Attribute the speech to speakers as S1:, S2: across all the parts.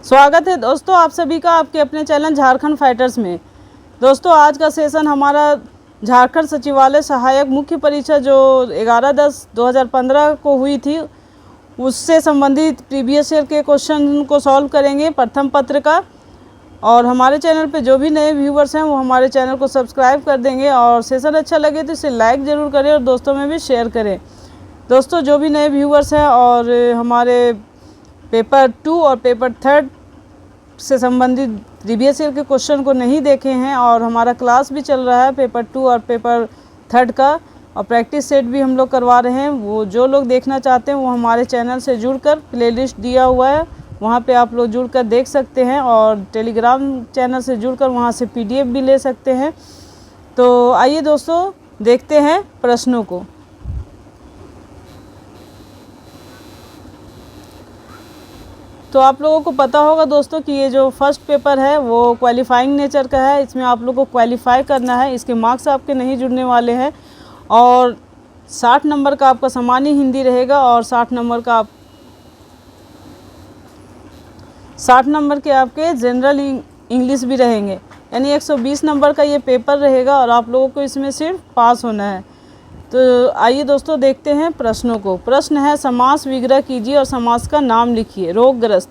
S1: स्वागत है दोस्तों आप सभी का आपके अपने चैनल झारखंड फाइटर्स में। दोस्तों आज का सेशन हमारा झारखंड सचिवालय सहायक मुख्य परीक्षा जो 11/10/2015 को हुई थी उससे संबंधित प्रीवियस ईयर के क्वेश्चन को सॉल्व करेंगे प्रथम पत्र का। और हमारे चैनल पे जो भी नए व्यूवर्स हैं वो हमारे चैनल को सब्सक्राइब कर देंगे और सेशन अच्छा लगे तो इसे लाइक ज़रूर करें और दोस्तों में भी शेयर करें। दोस्तों जो भी नए व्यूवर्स हैं और हमारे पेपर 2 और पेपर 3 से संबंधित प्रीवियस ईयर के क्वेश्चन को नहीं देखे हैं और हमारा क्लास भी चल रहा है पेपर 2 और पेपर 3 का और प्रैक्टिस सेट भी हम लोग करवा रहे हैं। वो जो लोग देखना चाहते हैं वो हमारे चैनल से जुड़कर प्लेलिस्ट दिया हुआ है वहाँ पे आप लोग जुड़कर देख सकते हैं और टेलीग्राम चैनल से जुड़कर वहाँ से PDF भी ले सकते हैं। तो आइए दोस्तों देखते हैं प्रश्नों को। तो आप लोगों को पता होगा दोस्तों कि ये जो फर्स्ट पेपर है वो क्वालिफाइंग नेचर का है। इसमें आप लोगों को क्वालिफाई करना है, इसके मार्क्स आपके नहीं जुड़ने वाले हैं और 60 नंबर का आपका सामान्य हिंदी रहेगा और 60 नंबर के आपके जनरल इंग्लिश भी रहेंगे, यानी 120 नंबर का ये पेपर रहेगा और आप लोगों को इसमें सिर्फ पास होना है। तो आइए दोस्तों देखते हैं प्रश्नों को। प्रश्न है समास विग्रह कीजिए और समास का नाम लिखिए। रोगग्रस्त,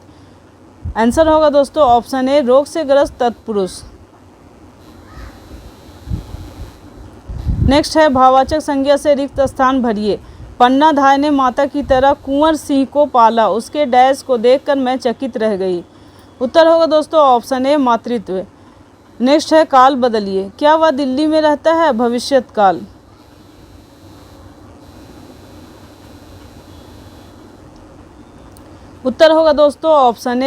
S1: आंसर होगा दोस्तों ऑप्शन ए रोग से ग्रस्त तत्पुरुष। नेक्स्ट है भाववाचक संज्ञा से रिक्त स्थान भरिए। पन्ना धाय ने माता की तरह कुंवर सिंह को पाला, उसके डैश को देखकर मैं चकित रह गई। उत्तर होगा दोस्तों ऑप्शन ए मातृत्व। नेक्स्ट है काल बदलिए। क्या वह दिल्ली में रहता है? भविष्यत काल। उत्तर होगा दोस्तों ऑप्शन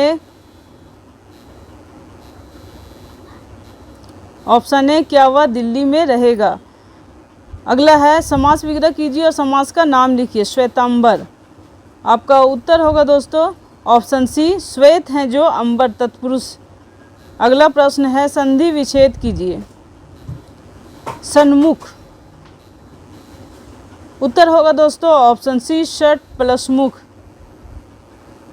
S1: ए क्या वह दिल्ली में रहेगा। अगला है समास विग्रह कीजिए और समास का नाम लिखिए। श्वेतांबर। आपका उत्तर होगा दोस्तों ऑप्शन सी श्वेत हैं जो अंबर तत्पुरुष। अगला प्रश्न है संधि विच्छेद कीजिए। सन्मुख। उत्तर होगा दोस्तों ऑप्शन सी षट प्लस मुख।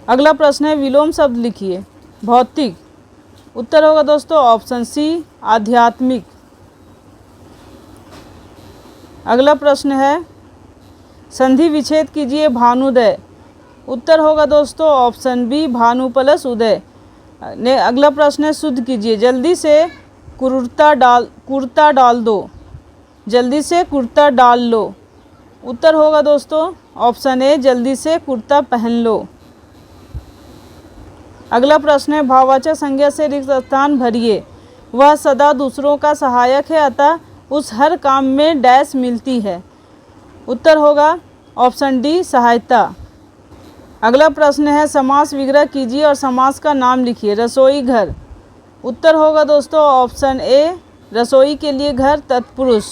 S1: अगला प्रश्न है विलोम शब्द लिखिए। भौतिक। उत्तर होगा दोस्तों ऑप्शन सी आध्यात्मिक। अगला प्रश्न है संधि विच्छेद कीजिए। भानुदय। उत्तर होगा दोस्तों ऑप्शन बी भानु प्लस उदय। अगला प्रश्न है शुद्ध कीजिए। जल्दी से कुर्ता डाल दो। जल्दी से कुर्ता डाल लो। उत्तर होगा दोस्तों ऑप्शन ए जल्दी से कुर्ता पहन लो। अगला प्रश्न है भाववाचक संज्ञा से रिक्त स्थान भरिए। वह सदा दूसरों का सहायक है अतः उस हर काम में डैश मिलती है। उत्तर होगा ऑप्शन डी सहायता। अगला प्रश्न है समास विग्रह कीजिए और समास का नाम लिखिए। रसोई घर। उत्तर होगा दोस्तों ऑप्शन ए रसोई के लिए घर तत्पुरुष।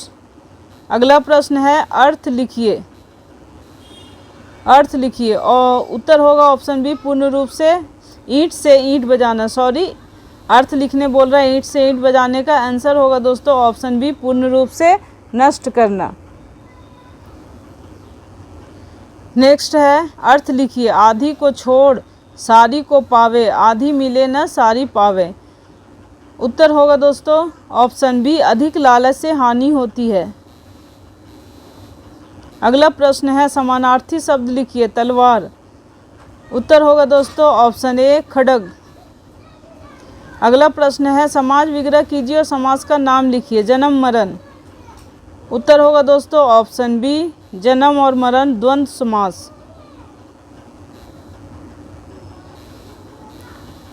S1: अगला प्रश्न है अर्थ लिखिए। अर्थ लिखिए और उत्तर होगा ऑप्शन बी पूर्ण रूप से ईंट से ईंट बजाना। अर्थ लिखने बोल रहा है ईंट से ईंट बजाने का। आंसर होगा दोस्तों ऑप्शन बी पूर्ण रूप से नष्ट करना। नेक्स्ट है अर्थ लिखिए। आधी को छोड़ सारी को पावे, आधी मिले न सारी पावे। उत्तर होगा दोस्तों ऑप्शन बी अधिक लालच से हानि होती है। अगला प्रश्न है समानार्थी शब्द लिखिए। तलवार। उत्तर होगा दोस्तों ऑप्शन ए खड्ग। अगला प्रश्न है समाज विग्रह कीजिए और समास का नाम लिखिए। जन्म मरण। उत्तर होगा दोस्तों ऑप्शन बी जन्म और मरण द्वंद्व समास।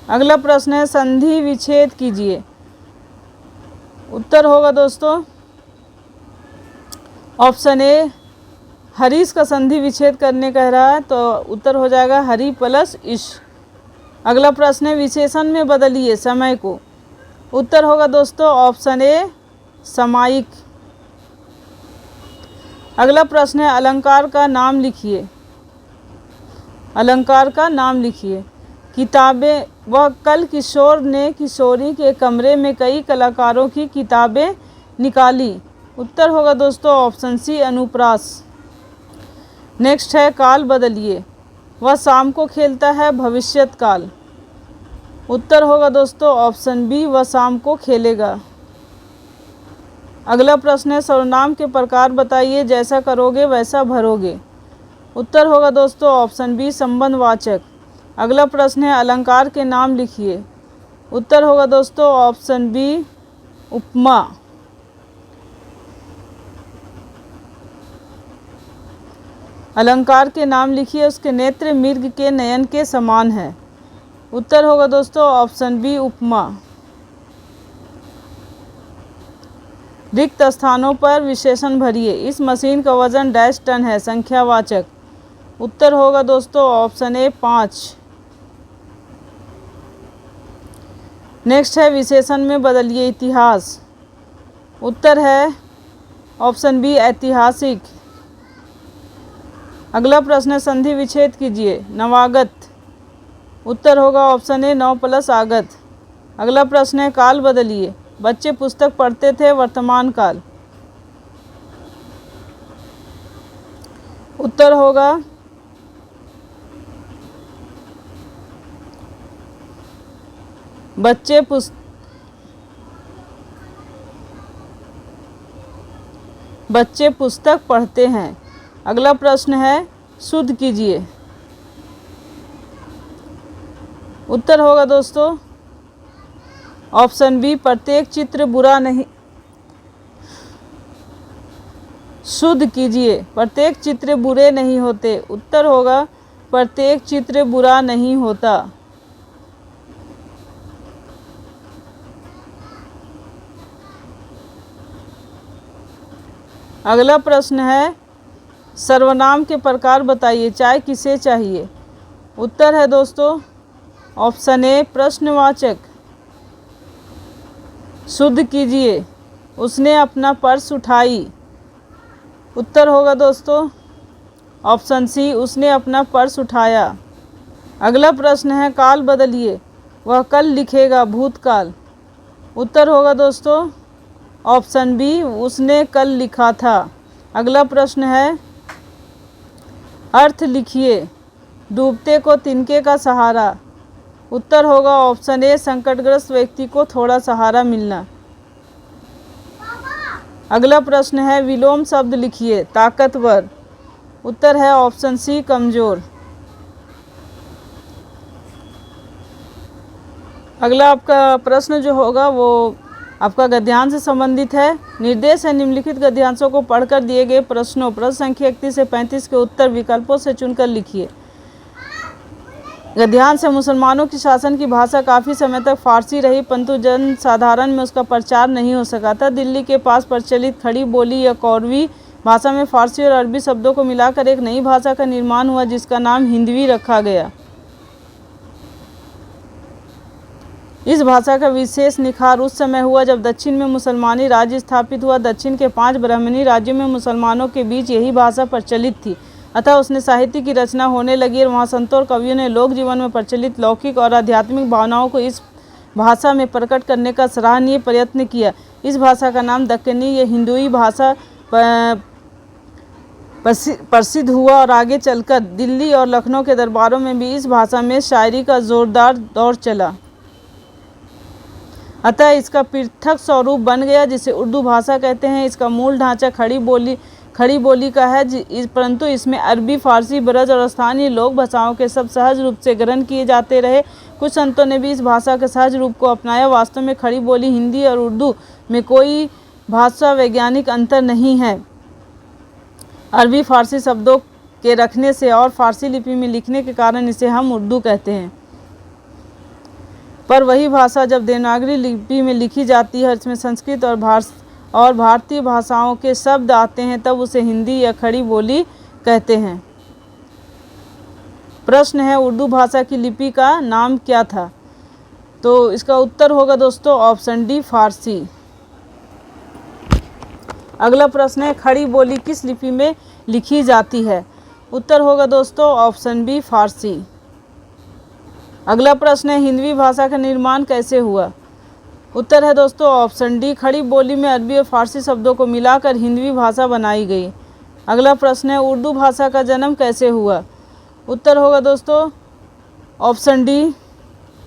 S1: अगला प्रश्न है संधि विच्छेद कीजिए। उत्तर होगा दोस्तों ऑप्शन ए हरीश का संधि विच्छेद करने कह रहा है तो उत्तर हो जाएगा हरि प्लस इश। अगला प्रश्न है विशेषण में बदलिए समय को। उत्तर होगा दोस्तों ऑप्शन ए सामयिक। अगला प्रश्न है अलंकार का नाम लिखिए। अलंकार का नाम लिखिए। किताबें। वह कल किशोर ने किशोरी के कमरे में कई कलाकारों की किताबें निकाली। उत्तर होगा दोस्तों ऑप्शन सी अनुप्रास। नेक्स्ट है काल बदलिए। वह शाम को खेलता है। भविष्यत काल। उत्तर होगा दोस्तों ऑप्शन बी, वह शाम को खेलेगा। अगला प्रश्न है सर्वनाम के प्रकार बताइए, जैसा करोगे वैसा भरोगे। उत्तर होगा दोस्तों ऑप्शन बी, संबंधवाचक। अगला प्रश्न है अलंकार के नाम लिखिए। उत्तर होगा दोस्तों ऑप्शन बी, उपमा। अलंकार के नाम लिखिए, उसके नेत्र मृग के नयन के समान है। उत्तर होगा दोस्तों ऑप्शन बी, उपमा। रिक्त स्थानों पर विशेषण भरिए। इस मशीन का वजन डैश टन है, संख्यावाचक। उत्तर होगा दोस्तों ऑप्शन ए, 5। नेक्स्ट है विशेषण में बदलिए इतिहास। उत्तर है ऑप्शन बी, ऐतिहासिक। अगला प्रश्न है संधि विच्छेद कीजिए। नवागत। उत्तर होगा ऑप्शन ए, 9 प्लस आगत। अगला प्रश्न है काल बदलिए। बच्चे पुस्तक पढ़ते थे, वर्तमान काल। उत्तर होगा बच्चे पुस्तक पढ़ते हैं। अगला प्रश्न है शुद्ध कीजिए। उत्तर होगा दोस्तों ऑप्शन बी, प्रत्येक चित्र बुरा नहीं। शुद्ध कीजिए। प्रत्येक चित्र बुरे नहीं होते। उत्तर होगा प्रत्येक चित्र बुरा नहीं होता। अगला प्रश्न है सर्वनाम के प्रकार बताइए, चाय किसे चाहिए। उत्तर है दोस्तों ऑप्शन ए, प्रश्नवाचक। शुद्ध कीजिए। उसने अपना पर्स उठाई। उत्तर होगा दोस्तों ऑप्शन सी, उसने अपना पर्स उठाया। अगला प्रश्न है काल बदलिए। वह कल लिखेगा, भूतकाल। उत्तर होगा दोस्तों ऑप्शन बी, उसने कल लिखा था। अगला प्रश्न है अर्थ लिखिए। डूबते को तिनके का सहारा। उत्तर होगा ऑप्शन ए, संकटग्रस्त व्यक्ति को थोड़ा सहारा मिलना। अगला प्रश्न है विलोम शब्द लिखिए। ताकतवर। उत्तर है ऑप्शन सी, कमजोर। अगला आपका प्रश्न जो होगा वो आपका गद्यांश से संबंधित है। निर्देश है निम्नलिखित गद्यांशों को पढ़कर दिए गए प्रश्नों प्रश्न संख्या 31 से 35 के उत्तर विकल्पों से चुनकर लिखिए। गद्यांश है मुसलमानों की शासन की भाषा काफ़ी समय तक फारसी रही, परंतु जन साधारण में उसका प्रचार नहीं हो सका था। दिल्ली के पास प्रचलित खड़ी बोली या कौरवी भाषा में फारसी और अरबी शब्दों को मिलाकर एक नई भाषा का निर्माण हुआ, जिसका नाम हिंदवी रखा गया। इस भाषा का विशेष निखार उस समय हुआ जब दक्षिण में मुसलमानी राज्य स्थापित हुआ। दक्षिण के 5 ब्राह्मणी राज्यों में मुसलमानों के बीच यही भाषा प्रचलित थी, अतः उसने साहित्य की रचना होने लगी और वहाँ संतों और कवियों ने लोक जीवन में प्रचलित लौकिक और आध्यात्मिक भावनाओं को इस भाषा में प्रकट करने का सराहनीय प्रयत्न किया। इस भाषा का नाम दक्कनी या हिंदुई भाषा प्रसिद्ध हुआ और आगे चलकर दिल्ली और लखनऊ के दरबारों में भी इस भाषा में शायरी का जोरदार दौर चला। अतः इसका पृथक स्वरूप बन गया, जिसे उर्दू भाषा कहते हैं। इसका मूल ढांचा खड़ी बोली का है, परंतु इसमें अरबी, फारसी, ब्रज और स्थानीय लोक भाषाओं के सब सहज रूप से ग्रहण किए जाते रहे। कुछ संतों ने भी इस भाषा के सहज रूप को अपनाया। वास्तव में खड़ी बोली हिंदी और उर्दू में कोई भाषा वैज्ञानिक अंतर नहीं है। अरबी फारसी शब्दों के रखने से और फारसी लिपि में लिखने के कारण इसे हम उर्दू कहते हैं। पर वही भाषा जब देवनागरी लिपि में लिखी जाती है, इसमें संस्कृत और भारतीय भाषाओं के शब्द आते हैं, तब उसे हिंदी या खड़ी बोली कहते हैं। प्रश्न है उर्दू भाषा की लिपि का नाम क्या था। तो इसका उत्तर होगा दोस्तों ऑप्शन डी, फारसी। अगला प्रश्न है खड़ी बोली किस लिपि में लिखी जाती है। उत्तर होगा दोस्तों ऑप्शन बी, फारसी। अगला प्रश्न है हिंदवी भाषा का निर्माण कैसे हुआ। उत्तर है दोस्तों ऑप्शन डी, खड़ी बोली में अरबी और फारसी शब्दों को मिलाकर हिंदवी भाषा बनाई गई। अगला प्रश्न है उर्दू भाषा का जन्म कैसे हुआ। उत्तर होगा दोस्तों ऑप्शन डी,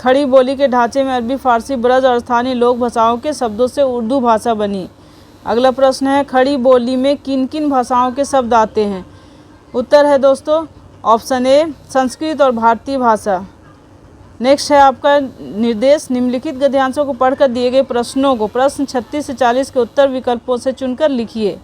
S1: खड़ी बोली के ढांचे में अरबी, फारसी, ब्रज और स्थानीय लोक भाषाओं के शब्दों से उर्दू भाषा बनी। अगला प्रश्न है खड़ी बोली में किन किन भाषाओं के शब्द आते हैं? उत्तर है दोस्तों ऑप्शन ए संस्कृत और भारतीय भाषा। नेक्स्ट है आपका निर्देश, निम्नलिखित गद्यांशों को पढ़कर दिए गए प्रश्नों को प्रश्न 36 से 40 के उत्तर विकल्पों से चुनकर लिखिए।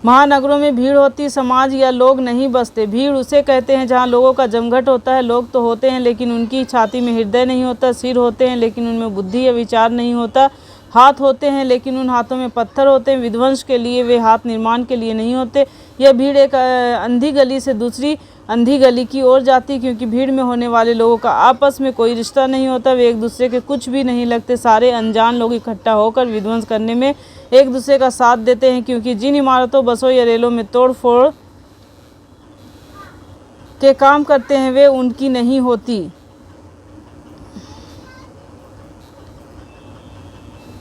S1: महानगरों में भीड़ होती, समाज या लोग नहीं बसते। भीड़ उसे कहते हैं जहाँ लोगों का जमघट होता है। लोग तो होते हैं लेकिन उनकी छाती में हृदय नहीं होता। सिर होते हैं लेकिन उनमें बुद्धि या विचार नहीं होता। हाथ होते हैं लेकिन उन हाथों में पत्थर होते हैं। विध्वंस के लिए वे हाथ निर्माण के लिए नहीं होते। यह भीड़ एक अंधी गली से दूसरी अंधी गली की ओर जाती, क्योंकि भीड़ में होने वाले लोगों का आपस में कोई रिश्ता नहीं होता। वे एक दूसरे के कुछ भी नहीं लगते। सारे अनजान लोग इकट्ठा होकर विध्वंस करने में एक दूसरे का साथ देते हैं, क्योंकि जिन इमारतों, बसों या रेलों में तोड़ फोड़ के काम करते हैं वे उनकी नहीं होती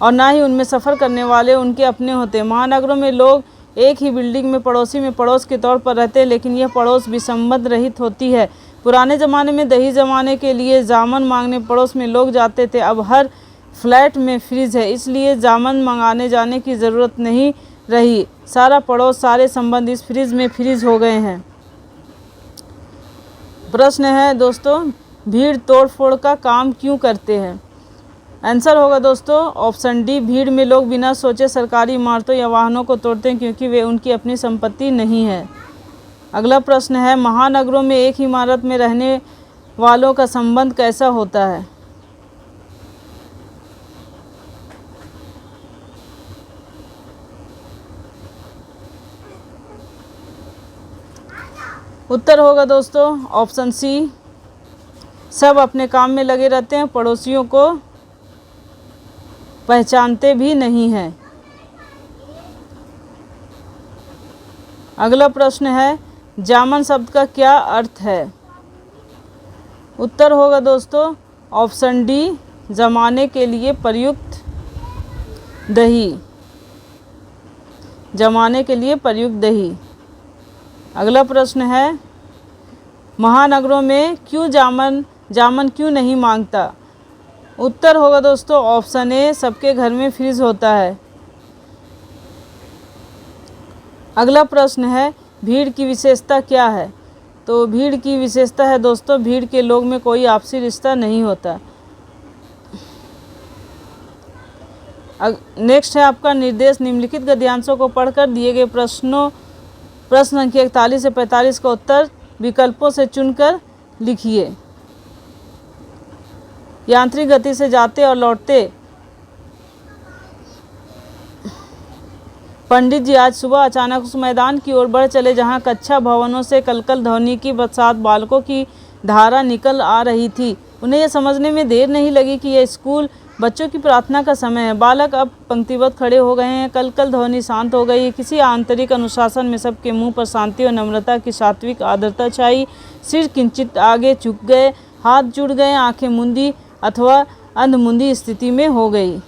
S1: और ना ही उनमें सफ़र करने वाले उनके अपने होते हैं। महानगरों में लोग एक ही बिल्डिंग में पड़ोसी में पड़ोस के तौर पर रहते हैं, लेकिन यह पड़ोस भी संबंध रहित होती है। पुराने ज़माने में दही जमाने के लिए जामन मांगने पड़ोस में लोग जाते थे। अब हर फ्लैट में फ्रिज है, इसलिए जामन मंगाने जाने की ज़रूरत नहीं रही। सारा पड़ोस, सारे संबंध इस फ्रिज में फ्रीज हो गए हैं। प्रश्न है दोस्तों, भीड़ तोड़ फोड़ का काम क्यों करते हैं? आंसर होगा दोस्तों ऑप्शन डी, भीड़ में लोग बिना सोचे सरकारी इमारतों या वाहनों को तोड़ते हैं, क्योंकि वे उनकी अपनी संपत्ति नहीं है। अगला प्रश्न है, महानगरों में एक ही इमारत में रहने वालों का संबंध कैसा होता है? उत्तर होगा दोस्तों ऑप्शन सी, सब अपने काम में लगे रहते हैं, पड़ोसियों को पहचानते भी नहीं हैं। अगला प्रश्न है, जामन शब्द का क्या अर्थ है? उत्तर होगा दोस्तों ऑप्शन डी, जमाने के लिए प्रयुक्त दही। जमाने के लिए प्रयुक्त दही। अगला प्रश्न है, महानगरों में क्यों जामन क्यों नहीं मांगता? उत्तर होगा दोस्तों ऑप्शन ए, सबके घर में फ्रिज होता है। अगला प्रश्न है, भीड़ की विशेषता क्या है? तो भीड़ की विशेषता है दोस्तों, भीड़ के लोग में कोई आपसी रिश्ता नहीं होता। नेक्स्ट है आपका निर्देश, निम्नलिखित गद्यांशों को पढ़कर दिए गए प्रश्न संख्या 41 से 45 का उत्तर विकल्पों से चुनकर लिखिए। यांत्रिक गति से जाते और लौटते पंडित जी आज सुबह अचानक उस मैदान की ओर बढ़ चले जहां कक्षा भवनों से कलकल ध्वनि की बरसात बालकों की धारा निकल आ रही थी। उन्हें यह समझने में देर नहीं लगी कि यह स्कूल बच्चों की प्रार्थना का समय है। बालक अब पंक्तिबद्ध खड़े हो गए हैं। कलकल ध्वनि शांत हो गई। किसी आंतरिक अनुशासन में सबके मुंह पर शांति और नम्रता की सात्विक आर्द्रता छाई। सिर किंचित आगे झुक गए, हाथ जुड़ गए, आंखें मूंदी अथवा अंधमुंदी स्थिति में हो गई।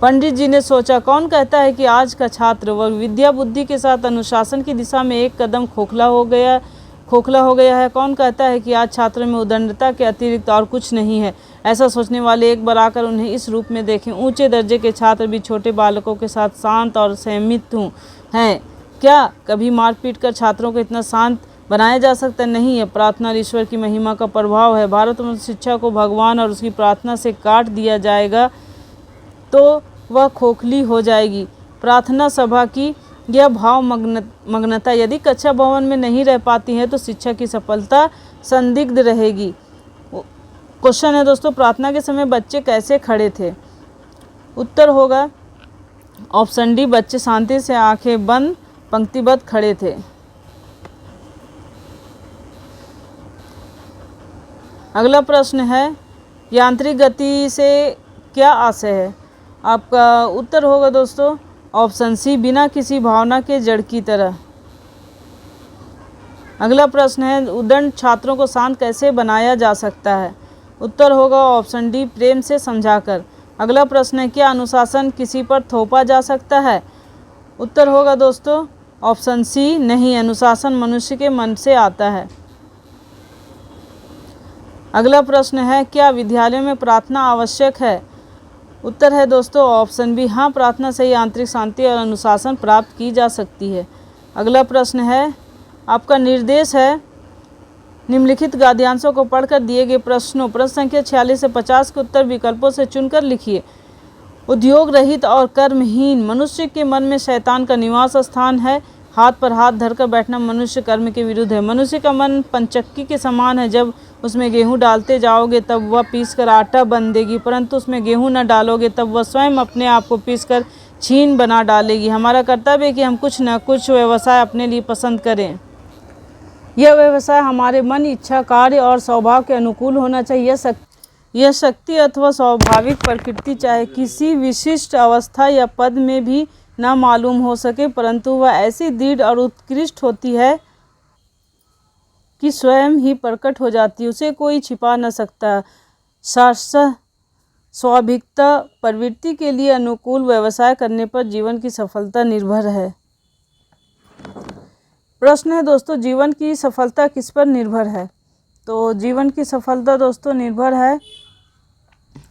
S1: पंडित जी ने सोचा, कौन कहता है कि आज का छात्र वह विद्या बुद्धि के साथ अनुशासन की दिशा में एक कदम खोखला हो गया है? कौन कहता है कि आज छात्रों में उदंडता के अतिरिक्त और कुछ नहीं है? ऐसा सोचने वाले एक बार आकर उन्हें इस रूप में देखें। ऊंचे दर्जे के छात्र भी छोटे बालकों के साथ शांत और संयमित हैं। क्या कभी मारपीट कर छात्रों को इतना शांत बनाया जा सकता नहीं है? प्रार्थना और ईश्वर की महिमा का प्रभाव है। भारत में शिक्षा को भगवान और उसकी प्रार्थना से काट दिया जाएगा तो वह खोखली हो जाएगी। प्रार्थना सभा की यह भाव मग्नता यदि कक्षा भवन में नहीं रह पाती है तो शिक्षा की सफलता संदिग्ध रहेगी। क्वेश्चन है दोस्तों, प्रार्थना के समय बच्चे कैसे खड़े थे? उत्तर होगा ऑप्शन डी, बच्चे शांति से आंखें बंद पंक्तिबद्ध खड़े थे। अगला प्रश्न है, यांत्रिक गति से क्या आशय है? आपका उत्तर होगा दोस्तों ऑप्शन सी, बिना किसी भावना के जड़ की तरह। अगला प्रश्न है, उद्दंड छात्रों को शांत कैसे बनाया जा सकता है? उत्तर होगा ऑप्शन डी, प्रेम से समझाकर। अगला प्रश्न है, क्या अनुशासन किसी पर थोपा जा सकता है? उत्तर होगा दोस्तों ऑप्शन सी, नहीं, अनुशासन मनुष्य के मन से आता है। अगला प्रश्न है, क्या विद्यालयों में प्रार्थना आवश्यक है? उत्तर है दोस्तों ऑप्शन बी, हाँ, प्रार्थना से ही आंतरिक शांति और अनुशासन प्राप्त की जा सकती है। अगला प्रश्न है, आपका निर्देश है निम्नलिखित गद्यांशों को पढ़कर दिए गए प्रश्नों, प्रश्न संख्या 46 से 50 के उत्तर विकल्पों से चुनकर लिखिए। उद्योग रहित और कर्महीन मनुष्य के मन में शैतान का निवास स्थान है। हाथ पर हाथ धरकर बैठना मनुष्य कर्म के विरुद्ध है। मनुष्य का मन पंचक्की के समान है, जब उसमें गेहूं डालते जाओगे तब वह पीसकर आटा बन देगी, परंतु उसमें गेहूं न डालोगे तब वह स्वयं अपने आप को पीसकर छीन बना डालेगी। हमारा कर्तव्य है कि हम कुछ न कुछ व्यवसाय अपने लिए पसंद करें। यह व्यवसाय हमारे मन, इच्छा, कार्य और स्वभाव के अनुकूल होना चाहिए। यह शक्ति अथवा स्वाभाविक प्रकृति चाहे किसी विशिष्ट अवस्था या पद में भी न मालूम हो सके, परंतु वह ऐसी दृढ़ और उत्कृष्ट होती है कि स्वयं ही प्रकट हो जाती है, उसे कोई छिपा न सकता। स्वाभाविकता प्रवृत्ति के लिए अनुकूल व्यवसाय करने पर जीवन की सफलता निर्भर है। प्रश्न है दोस्तों, जीवन की सफलता किस पर निर्भर है? तो जीवन की सफलता दोस्तों निर्भर है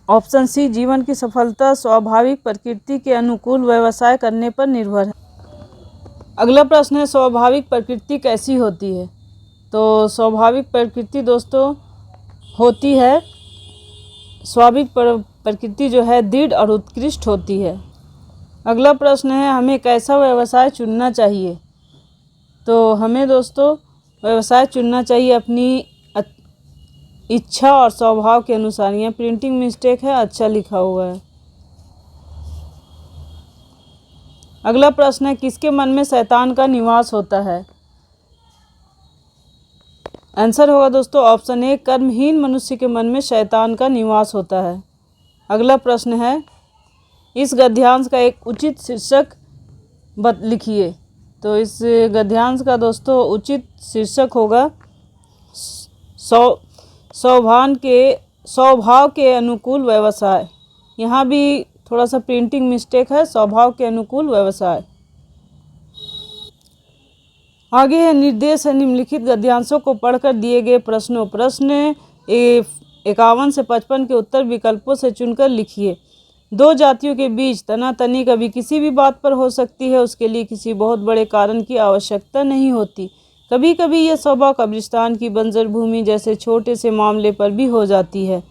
S1: ऑप्शन सी, जीवन की सफलता स्वाभाविक प्रकृति के अनुकूल व्यवसाय करने पर निर्भर है। अगला प्रश्न है, स्वाभाविक प्रकृति कैसी होती है? तो स्वाभाविक प्रकृति दोस्तों होती है, स्वाभाविक प्रकृति जो है दृढ़ और उत्कृष्ट होती है। अगला प्रश्न है, हमें कैसा व्यवसाय चुनना चाहिए? तो हमें दोस्तों व्यवसाय चुनना चाहिए अपनी इच्छा और स्वभाव के अनुसार। यह प्रिंटिंग मिस्टेक है, अच्छा लिखा हुआ है। अगला प्रश्न है, किसके मन में शैतान का निवास होता है? आंसर होगा दोस्तों ऑप्शन ए, कर्महीन मनुष्य के मन में शैतान का निवास होता है। अगला प्रश्न है, इस गद्यांश का एक उचित शीर्षक लिखिए। तो इस गद्यांश का दोस्तों उचित शीर्षक होगा स्वभाव के अनुकूल व्यवसाय। यहाँ भी थोड़ा सा प्रिंटिंग मिस्टेक है, स्वभाव के अनुकूल व्यवसाय। आगे है निर्देश है निम्नलिखित गद्यांशों को पढ़कर दिए गए प्रश्नों, प्रश्न 51 से 55 के उत्तर विकल्पों से चुनकर लिखिए। दो जातियों के बीच तनातनी कभी किसी भी बात पर हो सकती है, उसके लिए किसी बहुत बड़े कारण की आवश्यकता नहीं होती। कभी कभी यह स्वभाव कब्रिस्तान की बंजर भूमि जैसे छोटे से मामले पर भी हो जाती है।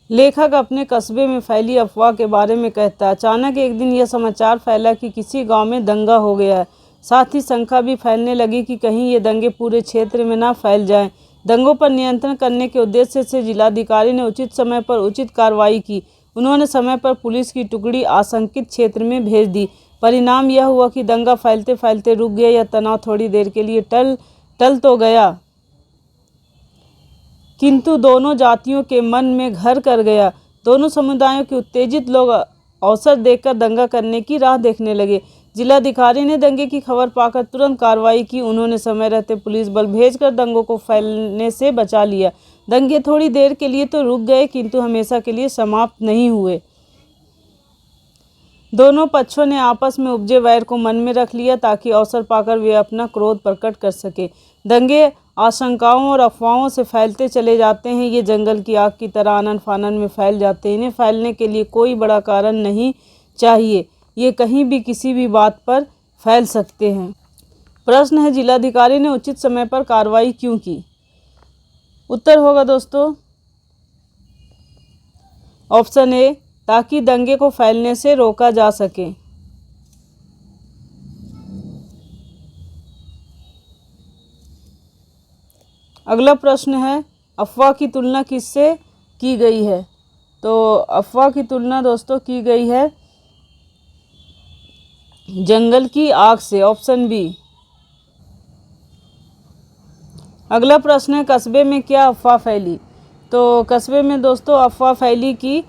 S1: लेखक अपने कस्बे में फैली अफवाह के बारे में कहता है, अचानक एक दिन यह समाचार फैला कि किसी गांव में दंगा हो गया है। साथ ही शंका भी फैलने लगी कि कहीं ये दंगे पूरे क्षेत्र में ना फैल जाएं। दंगों पर नियंत्रण करने के उद्देश्य से जिलाधिकारी ने उचित समय पर उचित कार्रवाई की। उन्होंने समय पर पुलिस की टुकड़ी आशंकित क्षेत्र में भेज दी। परिणाम यह हुआ कि दंगा फैलते फैलते रुक गया। यह तनाव थोड़ी देर के लिए टल तो गया, किंतु दोनों जातियों के मन में घर कर गया। दोनों समुदायों के उत्तेजित लोग अवसर देखकर दंगा करने की राह देखने लगे। जिलाधिकारी ने दंगे की खबर पाकर तुरंत कार्रवाई की। उन्होंने समय रहते पुलिस बल भेजकर दंगों को फैलने से बचा लिया। दंगे थोड़ी देर के लिए तो रुक गए, किंतु हमेशा के लिए समाप्त नहीं हुए। दोनों पक्षों ने आपस में उपजे वैर को मन में रख लिया ताकि अवसर पाकर वे अपना क्रोध प्रकट कर सके। दंगे आशंकाओं और अफवाहों से फैलते चले जाते हैं। ये जंगल की आग की तरह आनन फानन में फैल जाते हैं। इन्हें फैलने के लिए कोई बड़ा कारण नहीं चाहिए, ये कहीं भी किसी भी बात पर फैल सकते हैं। प्रश्न है, जिलाधिकारी ने उचित समय पर कार्रवाई क्यों की? उत्तर होगा दोस्तों ऑप्शन ए, ताकि दंगे को फैलने से रोका जा सके। अगला प्रश्न है, अफवाह की तुलना किससे की गई है? तो अफवाह की तुलना दोस्तों की गई है जंगल की आग से, ऑप्शन बी। अगला प्रश्न है, कस्बे में क्या अफवाह फैली? तो कस्बे में दोस्तों अफवाह फैली कि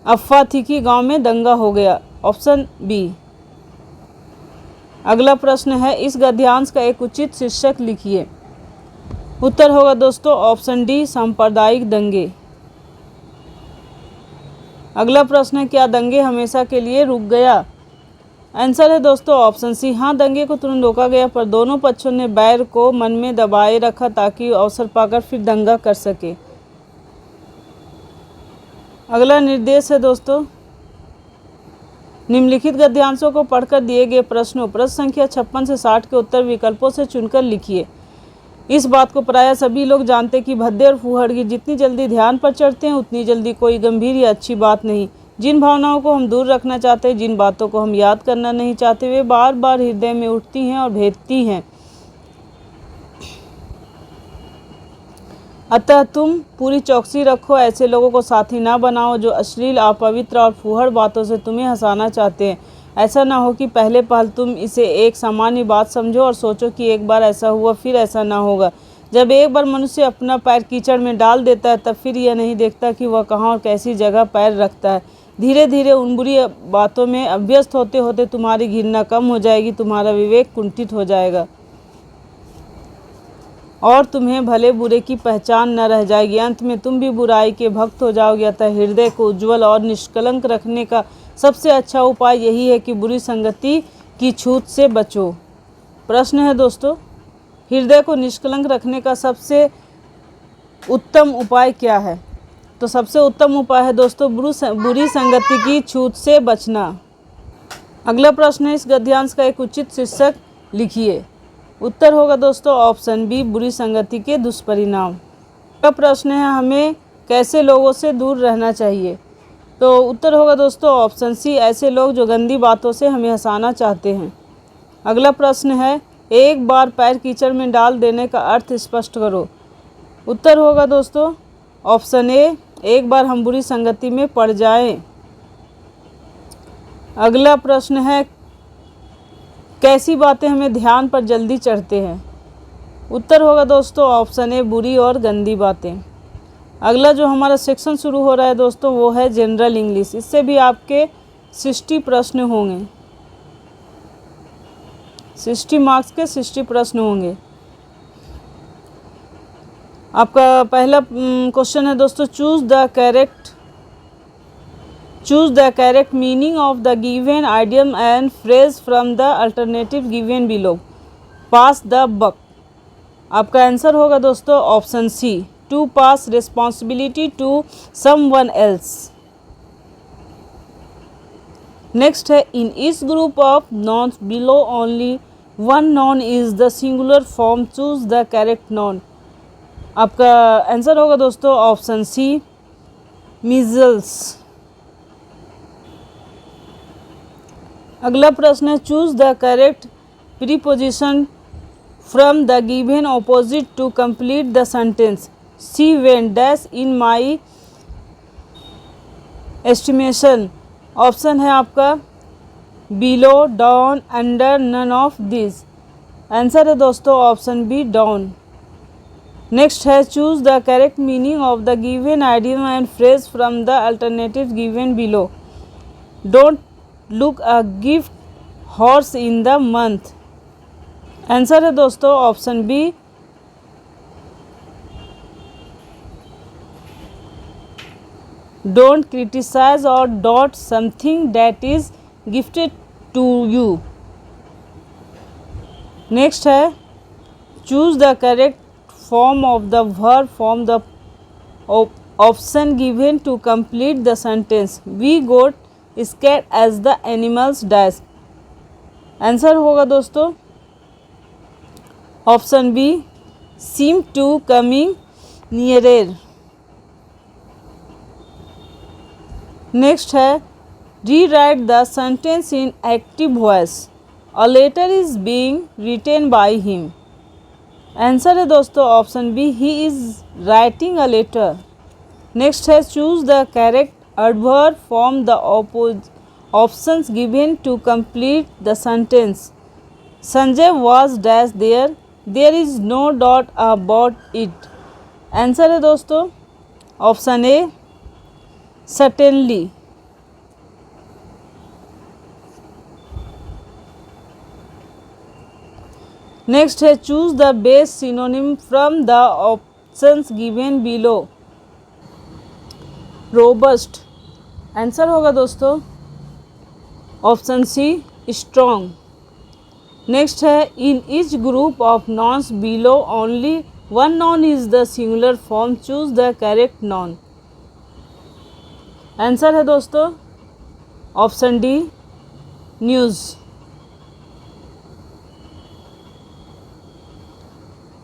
S1: अफवाह थी कि गांव में दंगा हो गया, ऑप्शन बी। अगला प्रश्न है, इस गद्यांश का एक उचित शीर्षक लिखिए। उत्तर होगा दोस्तों ऑप्शन डी, सांप्रदायिक दंगे। अगला प्रश्न है, क्या दंगे हमेशा के लिए रुक गया? आंसर है दोस्तों ऑप्शन सी। हाँ, दंगे को तुरंत रोका गया पर दोनों पक्षों ने बैर को मन में दबाए रखा ताकि अवसर पाकर फिर दंगा कर सके। अगला निर्देश है दोस्तों, निम्नलिखित गद्यांशों को पढ़कर दिए गए प्रश्नों प्रश्न संख्या 56 से 60 के उत्तर विकल्पों से चुनकर लिखिए। इस बात को प्रायः सभी लोग जानते कि भद्दे और फूहड़गी जितनी जल्दी ध्यान पर चढ़ते हैं उतनी जल्दी कोई गंभीर या अच्छी बात नहीं। जिन भावनाओं को हम दूर रखना चाहते हैं, जिन बातों को हम याद करना नहीं चाहते, वे बार बार हृदय में उठती हैं और भेदती हैं। अतः तुम पूरी चौकसी रखो, ऐसे लोगों को साथी ना बनाओ जो अश्लील, अपवित्र और फूहड़ बातों से तुम्हें हंसाना चाहते हैं। ऐसा ना हो कि पहले पहल तुम इसे एक सामान्य बात समझो और सोचो कि एक बार ऐसा हुआ फिर ऐसा ना होगा। जब एक बार मनुष्य अपना पैर कीचड़ में डाल देता है तब फिर यह नहीं देखता कि वह कहाँ और कैसी जगह पैर रखता है। धीरे धीरे उन बुरी बातों में अभ्यस्त होते होते तुम्हारी घृणा कम हो जाएगी, तुम्हारा विवेक कुंठित हो जाएगा और तुम्हें भले बुरे की पहचान न रह जाएगी। अंत में तुम भी बुराई के भक्त हो जाओगे। अतः हृदय को उज्ज्वल और निष्कलंक रखने का सबसे अच्छा उपाय यही है कि बुरी संगति की छूत से बचो। प्रश्न है दोस्तों, हृदय को निष्कलंक रखने का सबसे उत्तम उपाय क्या है? तो सबसे उत्तम उपाय है दोस्तों बुरी संगति की छूत से बचना। अगला प्रश्न है, इस गद्यांश का एक उचित शीर्षक लिखिए। उत्तर होगा दोस्तों ऑप्शन बी, बुरी संगति के दुष्परिणाम। अगला प्रश्न है, हमें कैसे लोगों से दूर रहना चाहिए? तो उत्तर होगा दोस्तों ऑप्शन सी, ऐसे लोग जो गंदी बातों से हमें हंसाना चाहते हैं। अगला प्रश्न है, एक बार पैर कीचड़ में डाल देने का अर्थ स्पष्ट करो। उत्तर होगा दोस्तों ऑप्शन ए, एक बार हम बुरी संगति में पड़ जाएं। अगला प्रश्न है, कैसी बातें हमें ध्यान पर जल्दी चढ़ते हैं? उत्तर होगा दोस्तों ऑप्शन ए, बुरी और गंदी बातें। अगला जो हमारा सेक्शन शुरू हो रहा है दोस्तों वो है जनरल इंग्लिश। इससे भी आपके 60 प्रश्न होंगे, 60 मार्क्स के 60 प्रश्न होंगे। आपका पहला क्वेश्चन है दोस्तों, choose the correct meaning of the given idiom and phrase from the alternative given below. Pass the buck. आपका आंसर होगा दोस्तों option C, to pass responsibility to someone else. Next है, in each group of nouns below only one noun is the singular form, choose the correct noun. आपका answer होगा दोस्तों option C, measles. अगला प्रश्न है, choose the correct preposition from the given opposite to complete the sentence. She went dash in my estimation. Option है आपका below, down, under, none of this. Answer है दोस्तों ऑप्शन बी, डाउन। नेक्स्ट है, choose the correct meaning of the given idiom and phrase from the alternative given below. Don't look a gift horse in the month. Answer है दोस्तों option B, don't criticise और doubt something that is gifted to you. Next है, choose the correct form of the verb from the option given to complete the sentence. We got scared as the animals dash. Answer होगा दोस्तों option B, seem to coming nearer. Next है, rewrite the sentence in active voice. A letter is being written by him. Answer है दोस्तों option B, he is writing a letter. Next है, choose the correct adverb from the options given to complete the sentence. Sanjay was dash there, there is no doubt about it. Answer है दोस्तों option A, certainly. Next है, choose the best synonym from the options given below. Robust. Answer होगा दोस्तों option C, strong. Next है in each group of nouns below only one noun is the singular form, choose the correct noun. Answer है दोस्तों option D news.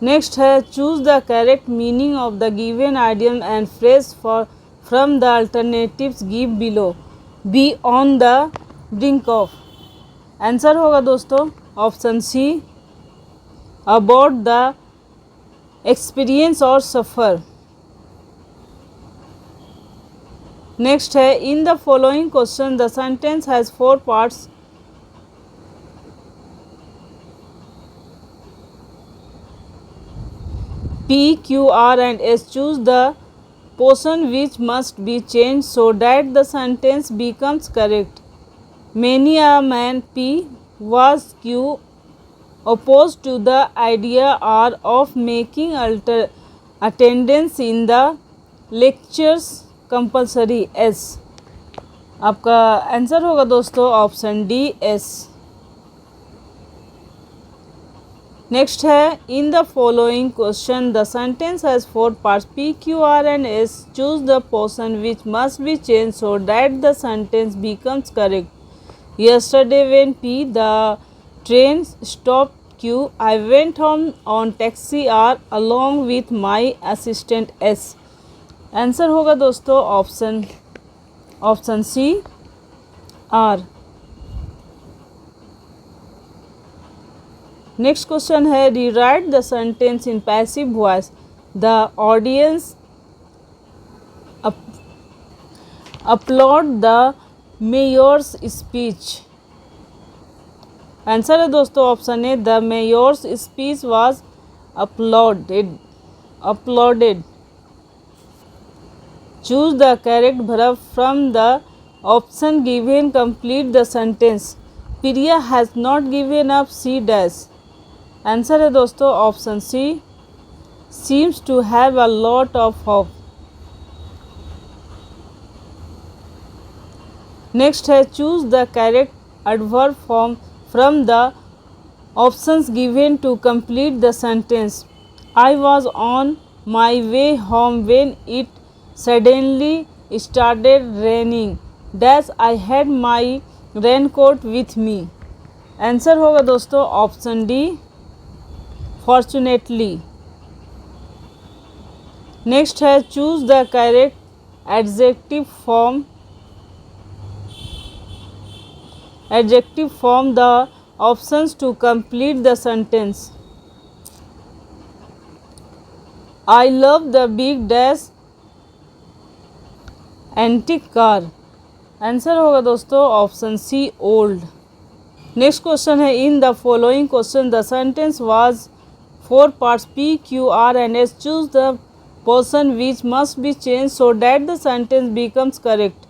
S1: Next है choose the correct meaning of the given idiom and phrase for from the alternatives give below, be on the brink of. Answer होगा दोस्तों option C about the experience और suffer. Next है in the following question the sentence has 4 parts. P, Q, R and S. Choose the portion which must be changed so that the sentence becomes correct. Many a man P was Q opposed to the idea R of making attendance in the lectures compulsory S. आपका answer होगा दोस्तों option D S. Next है in the following question the sentence has 4 parts P, Q, R and S. Choose the portion which must be change so that the sentence becomes correct. Yesterday when P the train stopped Q, I went home on taxi R along with my assistant S. Answer होगा दोस्तों option C are. Next question है rewrite the sentence in passive voice. The audience applaud the mayor's speech. Answer है दोस्तों option A the mayor's speech was applauded. Choose the correct verb from the option given, complete the sentence. Priya has not given up, see dash. Answer है दोस्तों option C seems to have a lot of hope. Next है choose the correct adverb form from the options given to complete the sentence. I was on my way home when it suddenly started raining dash I had my raincoat with me. Answer होगा दोस्तों option D fortunately. Next है choose the correct adjective form the options to complete the sentence. I love the big dash antique car. Answer होगा दोस्तों option C old. Next question है in the following question the sentence was 4 parts P, Q, R and S. Choose the portion which must be changed so that the sentence becomes correct.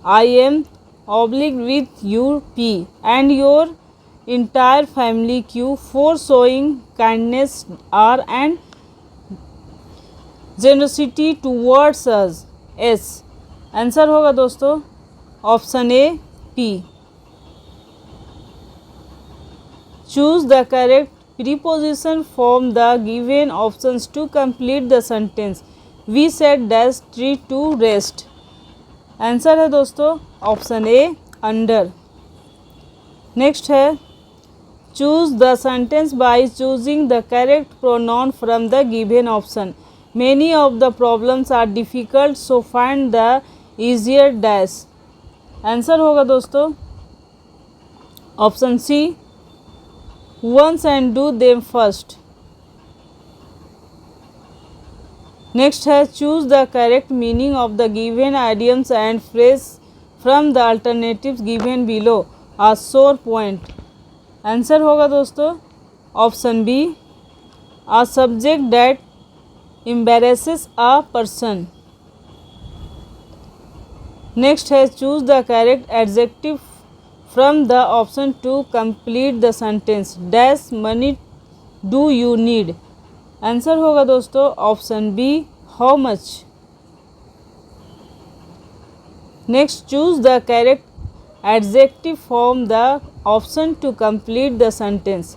S1: I am obliged with you P and your entire family Q for showing kindness R and generosity towards us S. Answer होगा दोस्तों option A P. Choose the correct preposition from the given options to complete the sentence. We said dash tree to rest. Answer है दोस्तों option A under. Next है choose the sentence by choosing the correct pronoun from the given option. Many of the problems are difficult so find the easier dash. Answer होगा दोस्तों option C once and do them first. Next है choose the correct meaning of the given idioms and phrase from the alternatives given below a sore point. Answer होगा दोस्तों option B uh subject that embarrasses a person. Next है choose the correct adjective from the option to complete the sentence. Dash money do you need. Answer होगा दोस्तों option B how much. Next choose the correct adjective form the option to complete the sentence.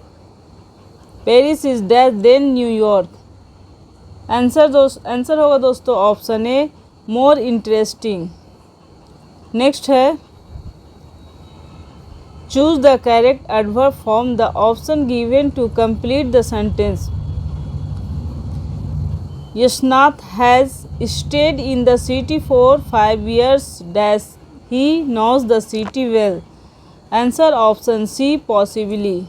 S1: Paris is dash than New York. Answer होगा दोस्तों option A more interesting. Next है choose the correct adverb form the option given to complete the sentence. Yashnath has stayed in the city for 5 years dash he knows the city well. Answer option C possibly.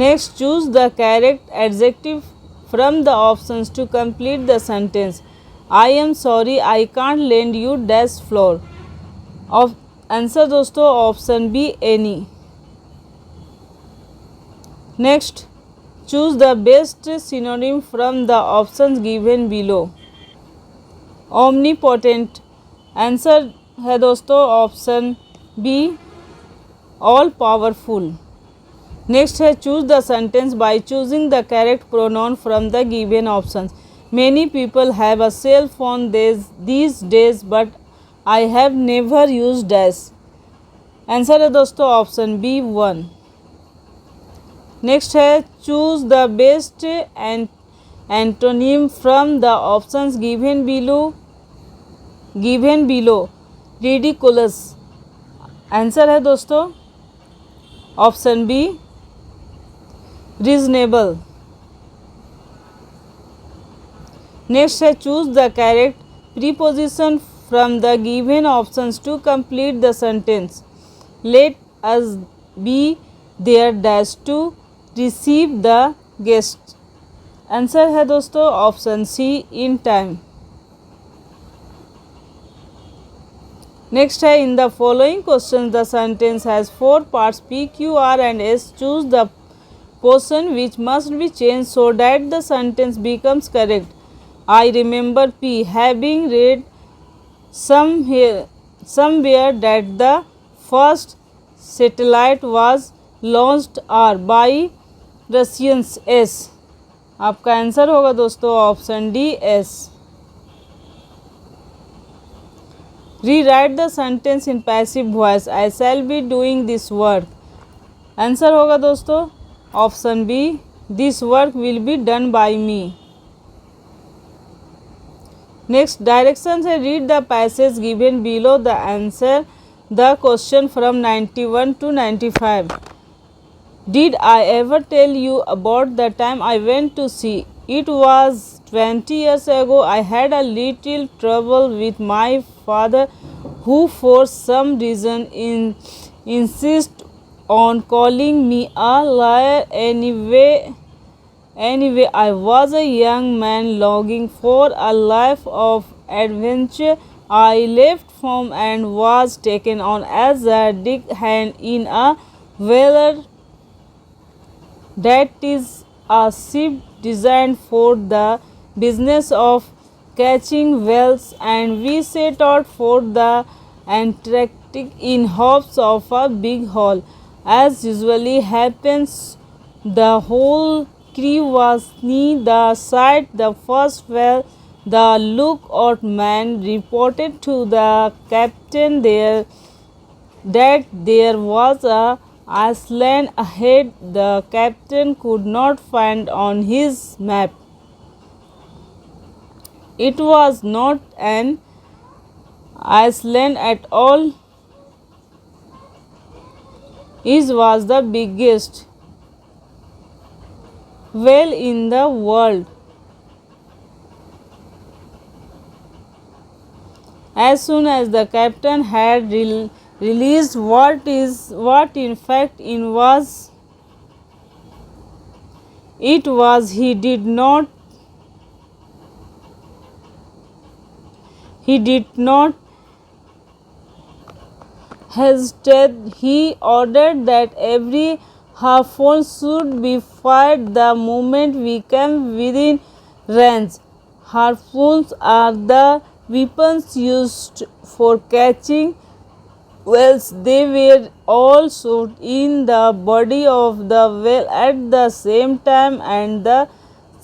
S1: Next, choose the correct adjective from the options to complete the sentence. I am sorry I can't lend you dash floor. Answer दोस्तों option B any. Next, choose the best synonym from the options given below. Omnipotent answer है दोस्तों option B all powerful. Next है choose the sentence by choosing the correct pronoun from the given options. Many people have a cell phone these days but I have never use dash. Answer है दोस्तों option B 1। Next है choose the best antonym from the options given below. Ridiculous answer है दोस्तों option B reasonable. Next है choose the correct preposition from the given options to complete the sentence. Let us be there dash to receive the guest. Answer है दोस्तों option C in time. Next है in the following question the sentence has 4 parts P, Q, R and S. Choose the portion which must be changed so that the sentence becomes correct. I remember P having read somewhere that the first satellite was launched R by Russians. S आपका answer होगा दोस्तों option D S. Rewrite the sentence in passive voice. I shall be doing this work. Answer होगा दोस्तों option B this work will be done by me. Next direction है read the passage given below the answer the question from 91 to 95. Did I ever tell you about the time I went to sea? It was 20 years ago. I had a little trouble with my father, who for some reason insist on calling me a liar. Anyway, I was a young man longing for a life of adventure. I left home and was taken on as a deckhand in a whaler, that is a ship designed for the business of catching whales, and we set out for the Antarctic in hopes of a big haul. As usually happens, the whole crew was near the site the first whale. The lookout man reported to the captain that there was a island ahead the captain could not find on his map. It was not an island at all. It was the biggest whale in the world. As soon as the captain had released what in fact it was, he did not hesitate. He ordered that every harpoon should be fired the moment we came within range. Harpoons are the weapons used for catching whales. They were all shot in the body of the whale at the same time, and the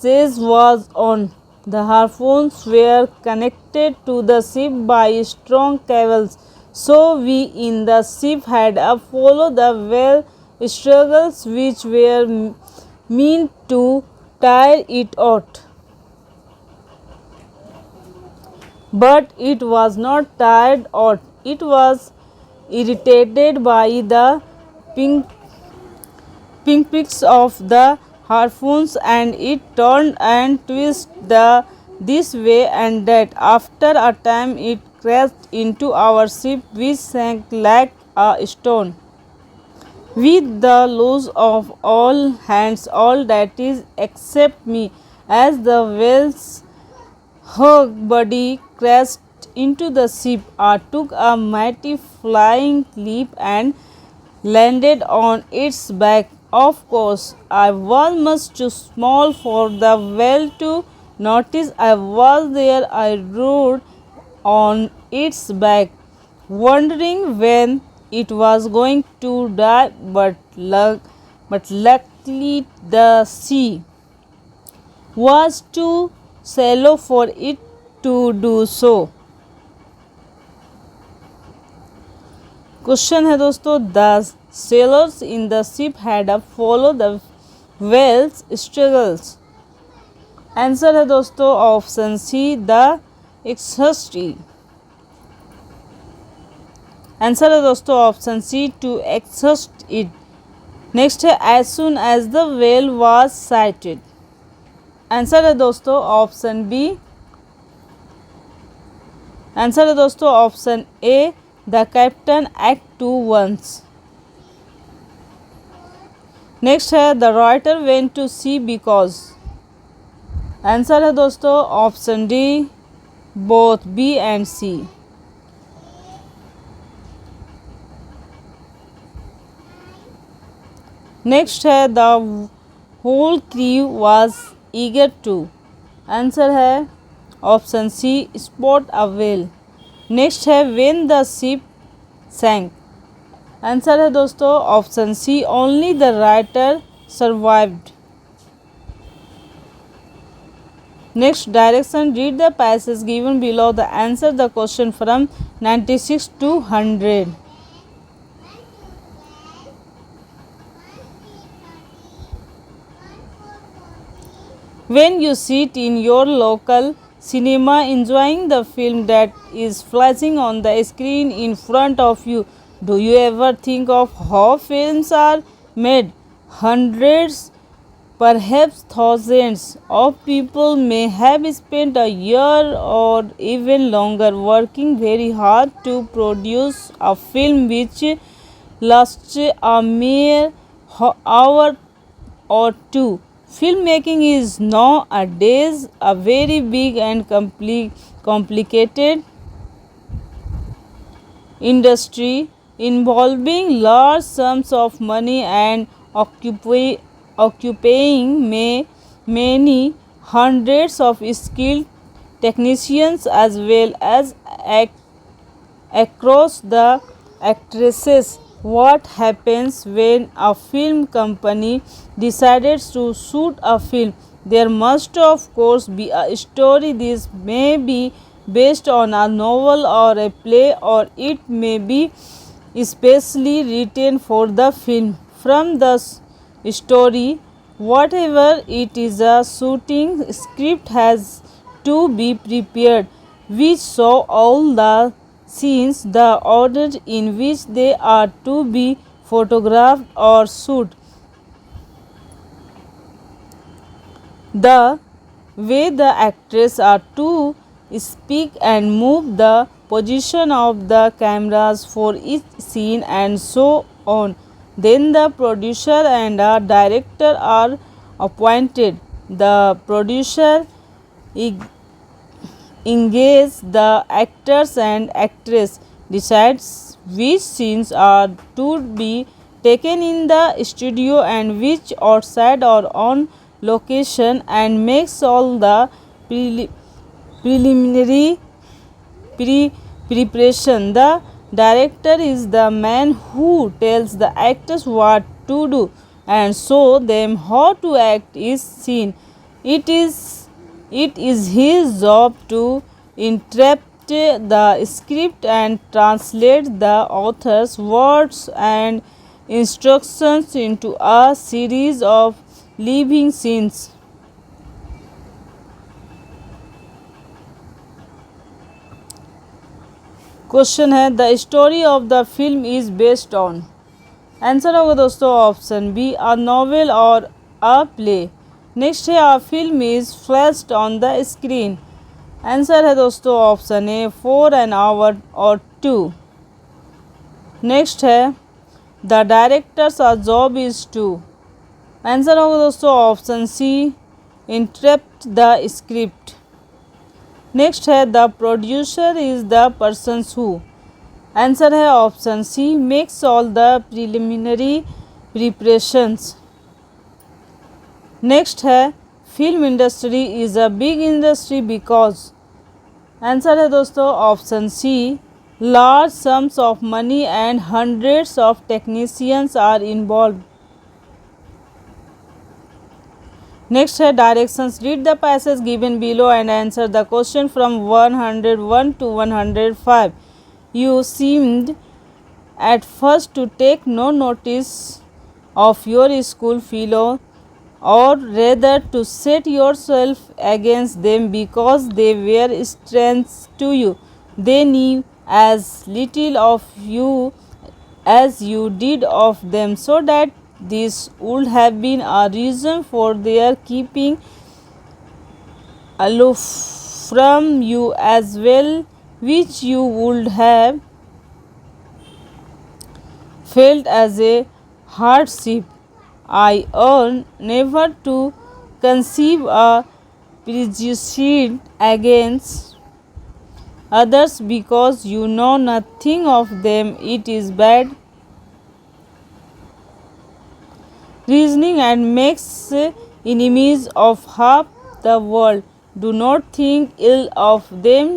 S1: chase was on. The harpoons were connected to the ship by strong cables So we in the ship had followed the whale struggles which were meant to tire it out. But it was not tired out, it was irritated by the pink pricks of the harpoons, and it turned and twisted this way and that. After a time it crashed into our ship, which sank like a stone. With the loss of all hands, all that is except me, as the whale's her body crashed into the ship, I took a mighty flying leap and landed on its back. Of course, I was much too small for the whale to notice I was there. I rode on its back, wondering when it was going to die, but luckily the sea was too shallow for it to do so. Question है दोस्तों, the sailors in the ship had followed the whale's struggles. Answer है दोस्तों option C, the exhausted. Answer है दोस्तों option C, to exhaust it. Next है as soon as the whale was sighted. Answer है दोस्तों option B. Answer है दोस्तों option A, the captain acted at once. Next है the writer went to sea because. Answer है दोस्तों option D, both B and C. Next है the whole crew was eager to. Answer है option C, spot a whale. Next है when the ship sank. Answer है दोस्तों option C, only the writer survived. Next direction, read the passage given below the answer the question from 96 to 100. When you sit in your local cinema enjoying the film that is flashing on the screen in front of you, do you ever think of how films are made? Hundreds, perhaps thousands of people may have spent a year or even longer working very hard to produce a film which lasts a mere hour or two. Filmmaking is nowadays a very big and complicated industry involving large sums of money and occupying many hundreds of skilled technicians as well as across the actresses. What happens when a film company decides to shoot a film? There must of course be a story. This may be based on a novel or a play, or it may be especially written for the film. From the story, whatever it is, a shooting script has to be prepared, which show all the scenes, the order in which they are to be photographed or shot, the way the actors are to speak and move, the position of the cameras for each scene, and so on. Then the producer and a director are appointed. The producer engage the actors and actress, decides which scenes are to be taken in the studio and which outside or on location, and makes all the preliminary preparation. The director is the man who tells the actors what to do and show them how to act each scene. It is his job to interpret the script and translate the author's words and instructions into a series of living scenes. Question है the story of the film is based on. Answer होगा दोस्तों option B a novel और अ play. Next है a film is flashed on the screen. Answer है दोस्तों option A 4 an hour और 2। Next है the directors a job is to. Answer होगा दोस्तों option C interpret the script. Next है the producer is the person who. Answer है option C makes all the preliminary preparations. Next है film industry is a big industry because. Answer है दोस्तों option C large sums of money and hundreds of technicians are involve. Next है directions read the passage given below and answer the question from 101 to 105. You seemed at first to take no notice of your school fellow, or rather to set yourself against them because they were strangers to you. They knew as little of you as you did of them, so that this would have been a reason for their keeping aloof from you as well, which you would have felt as a hardship. I ought never to conceive a prejudice against others because you know nothing of them. It is bad reasoning and makes enemies of half the world. Do not think ill of them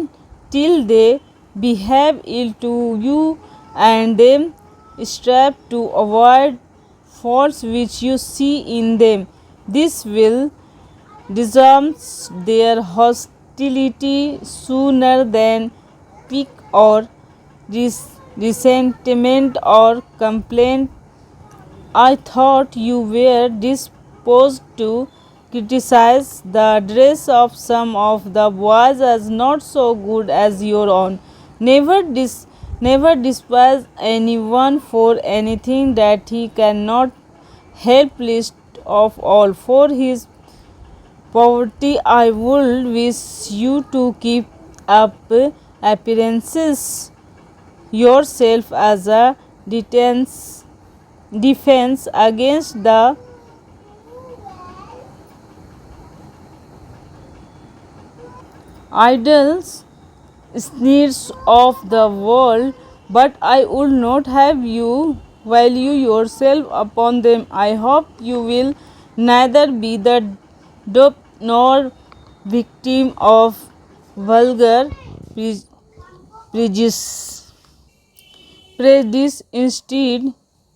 S1: till they behave ill to you, and then strive to avoid faults which you see in them. This will disarm their hostility sooner than pique or resentment or complaint. I thought you were disposed to criticize the dress of some of the boys as not so good as your own. Never despise anyone for anything that he cannot help, least of all for his poverty. I would wish you to keep up appearances yourself as a defense against the idols sneers of the world, but I would not have you value yourself upon them. I hope you will neither be the dupe nor victim of vulgar prejudice.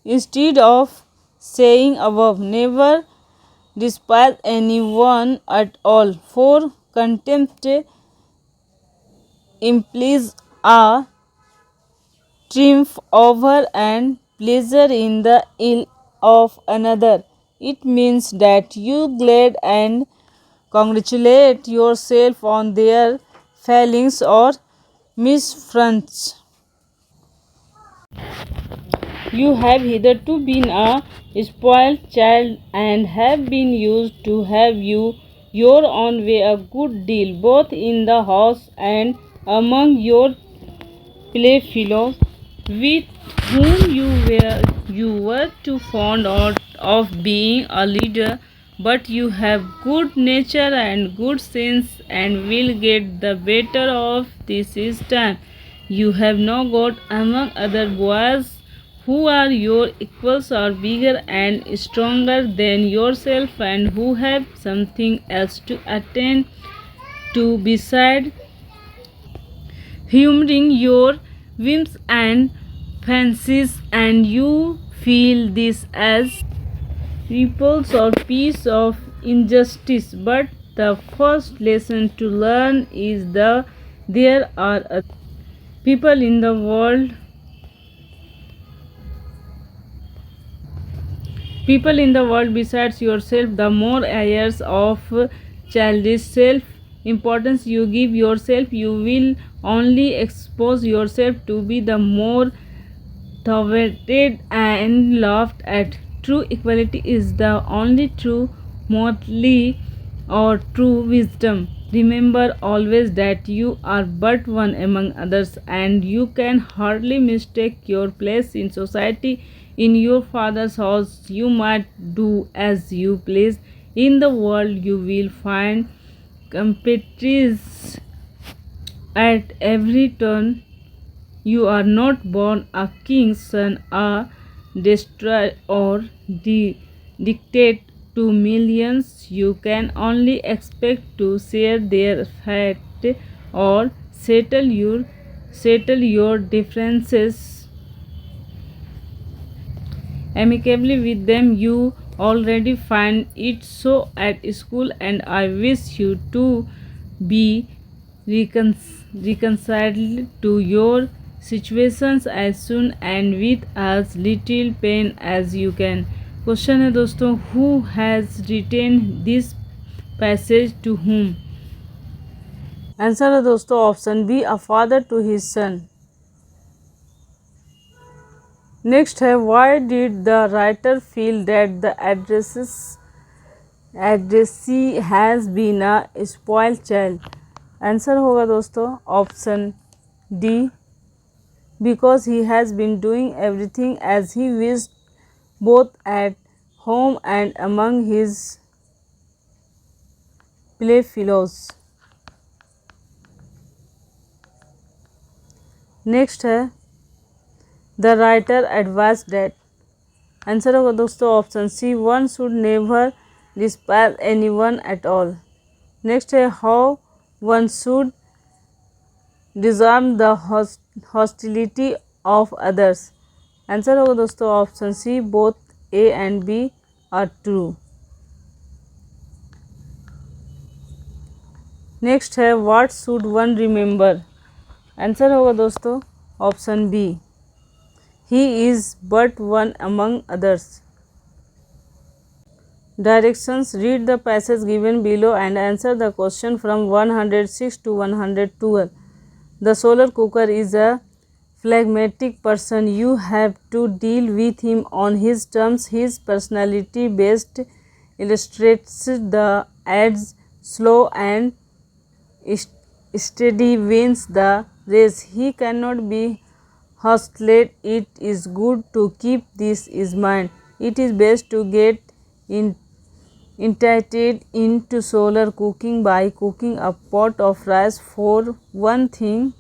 S1: Instead of saying above, never despise anyone at all, for contempt implies a triumph over and pleasure in the ill of another. It means that you glad and congratulate yourself on their failings or misfronts. You have hitherto been a spoiled child and have been used to have you your own way a good deal, both in the house and among your playfellows, with whom you were too fond of being a leader. But you have good nature and good sense, and will get the better of this time. You have now got among other boys who are your equals or bigger and stronger than yourself, and who have something else to attend to beside humoring your whims and fancies, and you feel this as repulse or piece of injustice. But the first lesson to learn is the There are people in the world besides yourself. The more years of childish self importance you give yourself, you will only expose yourself to be the more thwarted and laughed at. True equality is the only true morality or true wisdom. Remember always that you are but one among others, and you can hardly mistake your place in society. In your father's house, you might do as you please. In the world, you will find competitors at every turn. You are not born a king's son, a destroyer or dictate to millions. You can only expect to share their fate or settle your differences amicably with them. You already find it so at school, and I wish you to be reconciled to your situations as soon and with as little pain as you can. Question है दोस्तों, who has written this passage to whom? Answer है दोस्तों option B, a father to his son. Next है, why did the writer feel that the addressee has been a spoiled child? Answer होगा दोस्तों option D, because he has been doing everything as he wished both at home and among his playfellows. Next है, the writer advise that. Answer होगा दोस्तों option C, one should never despair any one at all. Next है, how one should deserve the hostility of others. Answer होगा दोस्तों option C, both A and B are true. Next है, what should one remember. Answer होगा दोस्तों option B, he is but one among others. Directions, read the passage given below and answer the question from 106 to 112. The solar cooker is a phlegmatic person. You have to deal with him on his terms. His personality best illustrates the adage, slow and steady wins the race. He cannot be hustled. It is good to keep this in mind. It is best to get initiated into solar cooking by cooking a pot of rice. For one thing,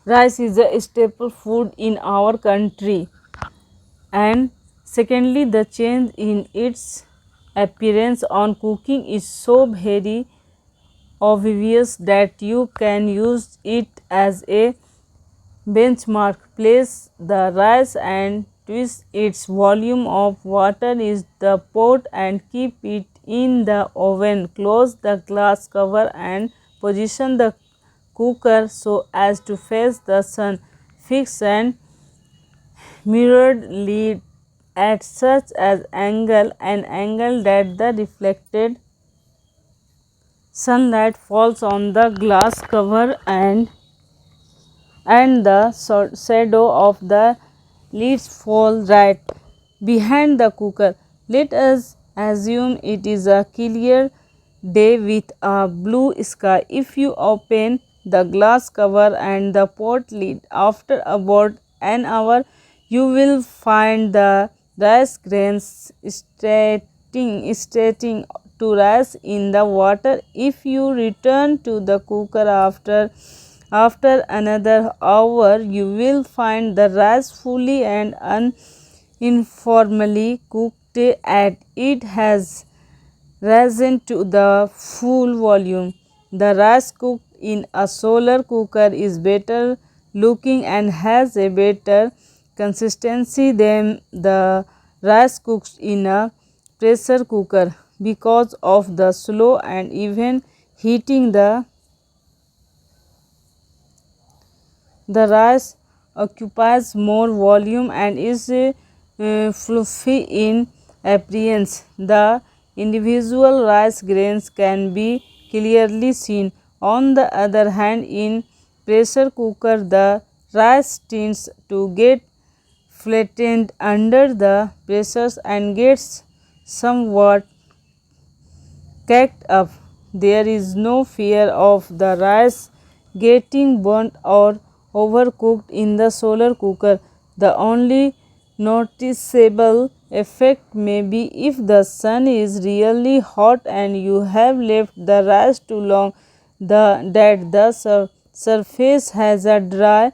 S1: rice is a staple food in our country, and secondly, the change in its appearance on cooking is so very obvious that you can use it as a benchmark. Place the rice and twist its volume of water in the pot and keep it in the oven. Close the glass cover and position the cooker so as to face the sun. Fix an mirrored lid at such an angle that the reflected sunlight falls on the glass cover and the shadow of the lids fall right behind the cooker. Let us assume it is a clear day with a blue sky. If you open the glass cover and the pot lid after about an hour, you will find the rice grains starting to rise in the water. If you return to the cooker after another hour, you will find the rice fully and uniformly cooked and it has risen to the full volume. The rice cooked in a solar cooker is better looking and has a better consistency than the rice cooked in a pressure cooker because of the slow and even heating. The The rice occupies more volume and is fluffy in appearance. The individual rice grains can be clearly seen. On the other hand, in pressure cooker, the rice tends to get flattened under the pressures and gets somewhat caked up. There is no fear of the rice getting burnt or overcooked in the solar cooker. The only noticeable effect may be if the sun is really hot and you have left the rice too long, that the surface has a dry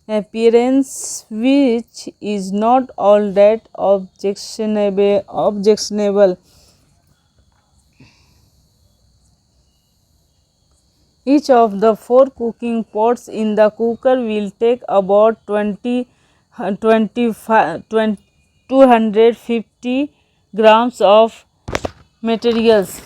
S1: appearance, which is not all that objectionable. Each of the 4 cooking pots in the cooker will take about 250 grams of materials,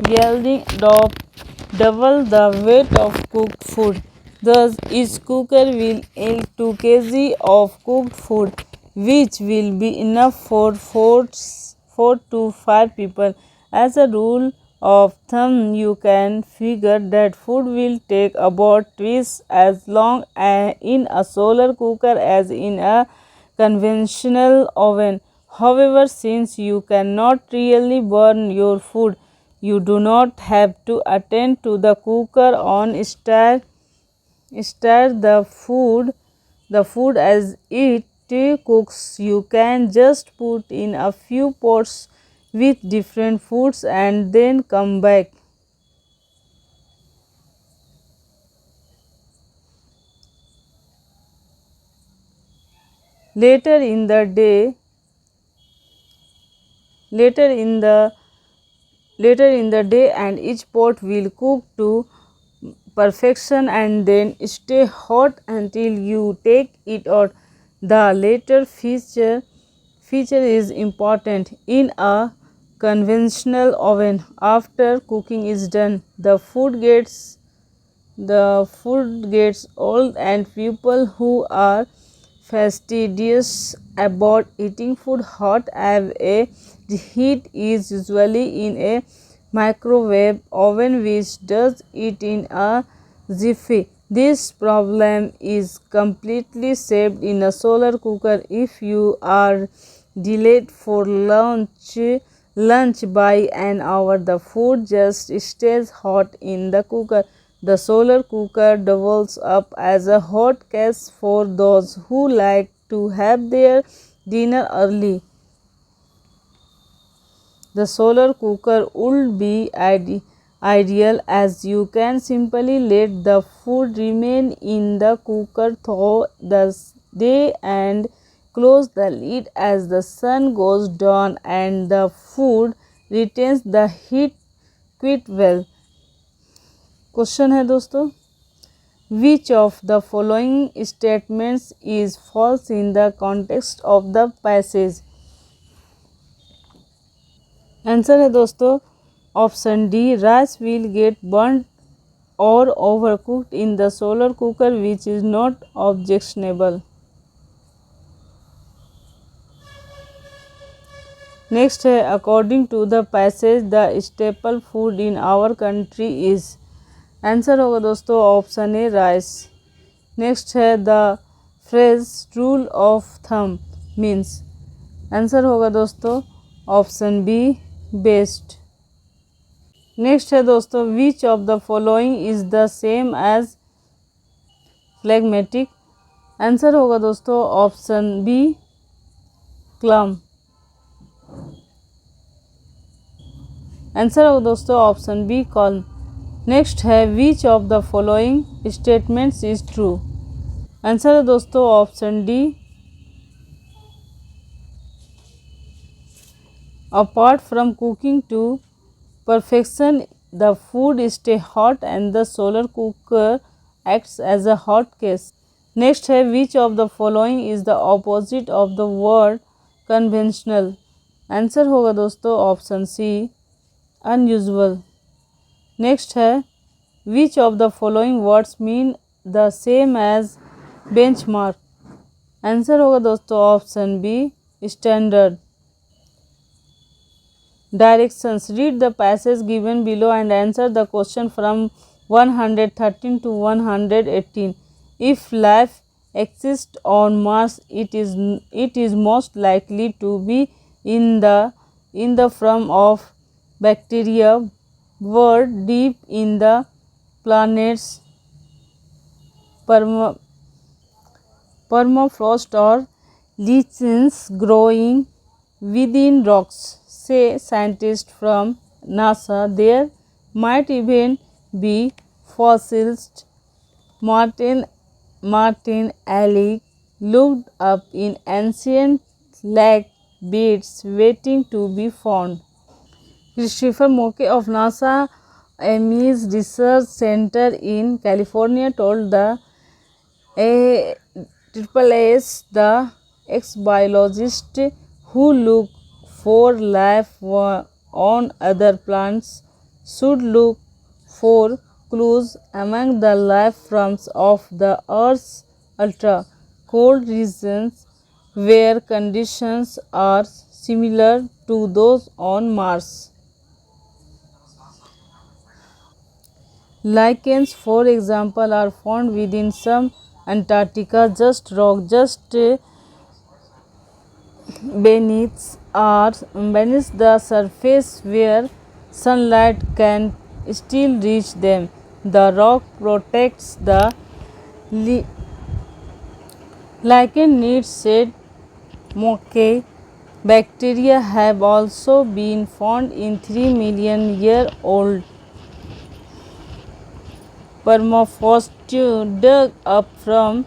S1: yielding double the weight of cooked food. Thus, each cooker will yield 2 kg of cooked food, which will be enough for 4 to 5 people. As a rule of thumb, you can figure that food will take about twice as long in a solar cooker as in a conventional oven. However, since you cannot really burn your food, you do not have to attend to the cooker on stir the food as it cooks. You can just put in a few pots with different foods and then come back. Later in the day, later in the day, and each pot will cook to perfection and then stay hot until you take it out. The latter feature is important. In a conventional oven, after cooking is done, the food gets old, and people who are fastidious about eating food hot have a heat is usually in a microwave oven which does it in a jiffy. This problem is completely saved in a solar cooker. If you are delayed for lunch by an hour, the food just stays hot in the cooker. The solar cooker doubles up as a hot case for those who like to have their dinner early. The solar cooker would be ideal, as you can simply let the food remain in the cooker through the day and close the lid as the sun goes down, and the food retains the heat quite well. Question है दोस्तों, which of the following statements is false in the context of the passage? Answer है दोस्तों option D, rice will get burn और overcooked in the solar cooker which is not objectionable. Next है according to the passage the staple food in our country is. Answer होगा दोस्तों option A rice. Next है the phrase rule of thumb means. Answer होगा दोस्तों option B best. Next है दोस्तों which of the following is the same as phlegmatic. Answer होगा दोस्तों option B क्लम। Answer होगा दोस्तों ऑप्शन बी कॉल्म। नेक्स्ट है विच of the following statements is true. Answer है दोस्तों option D apart from cooking to perfection the food stay hot and the solar cooker acts as a hot case. Next है which of the following is the opposite of the word conventional। Answer होगा दोस्तों option सी unusual। Next है which of the following words mean the same as benchmark. Answer होगा दोस्तों option B standard. Directions. Read the passage given below and answer the question from 113 to 118. If life exists on Mars, it is most likely to be in the form of bacteria, word deep in the planet's permafrost or lichens growing within rocks, say scientists from NASA. There might even be fossils. Martin Alec looked up in ancient lake beds waiting to be found. Christopher Moke of NASA Ames Research Center in California told the AAAS the ex-biologist who look for life on other planets should look for clues among the life forms of the Earth's ultra-cold regions where conditions are similar to those on Mars. Lichens, for example, are found within some Antarctica just beneath the surface where sunlight can still reach them. The rock protects the lichen needs, said Moke. Bacteria have also been found in 3 million year old permafrost dug up from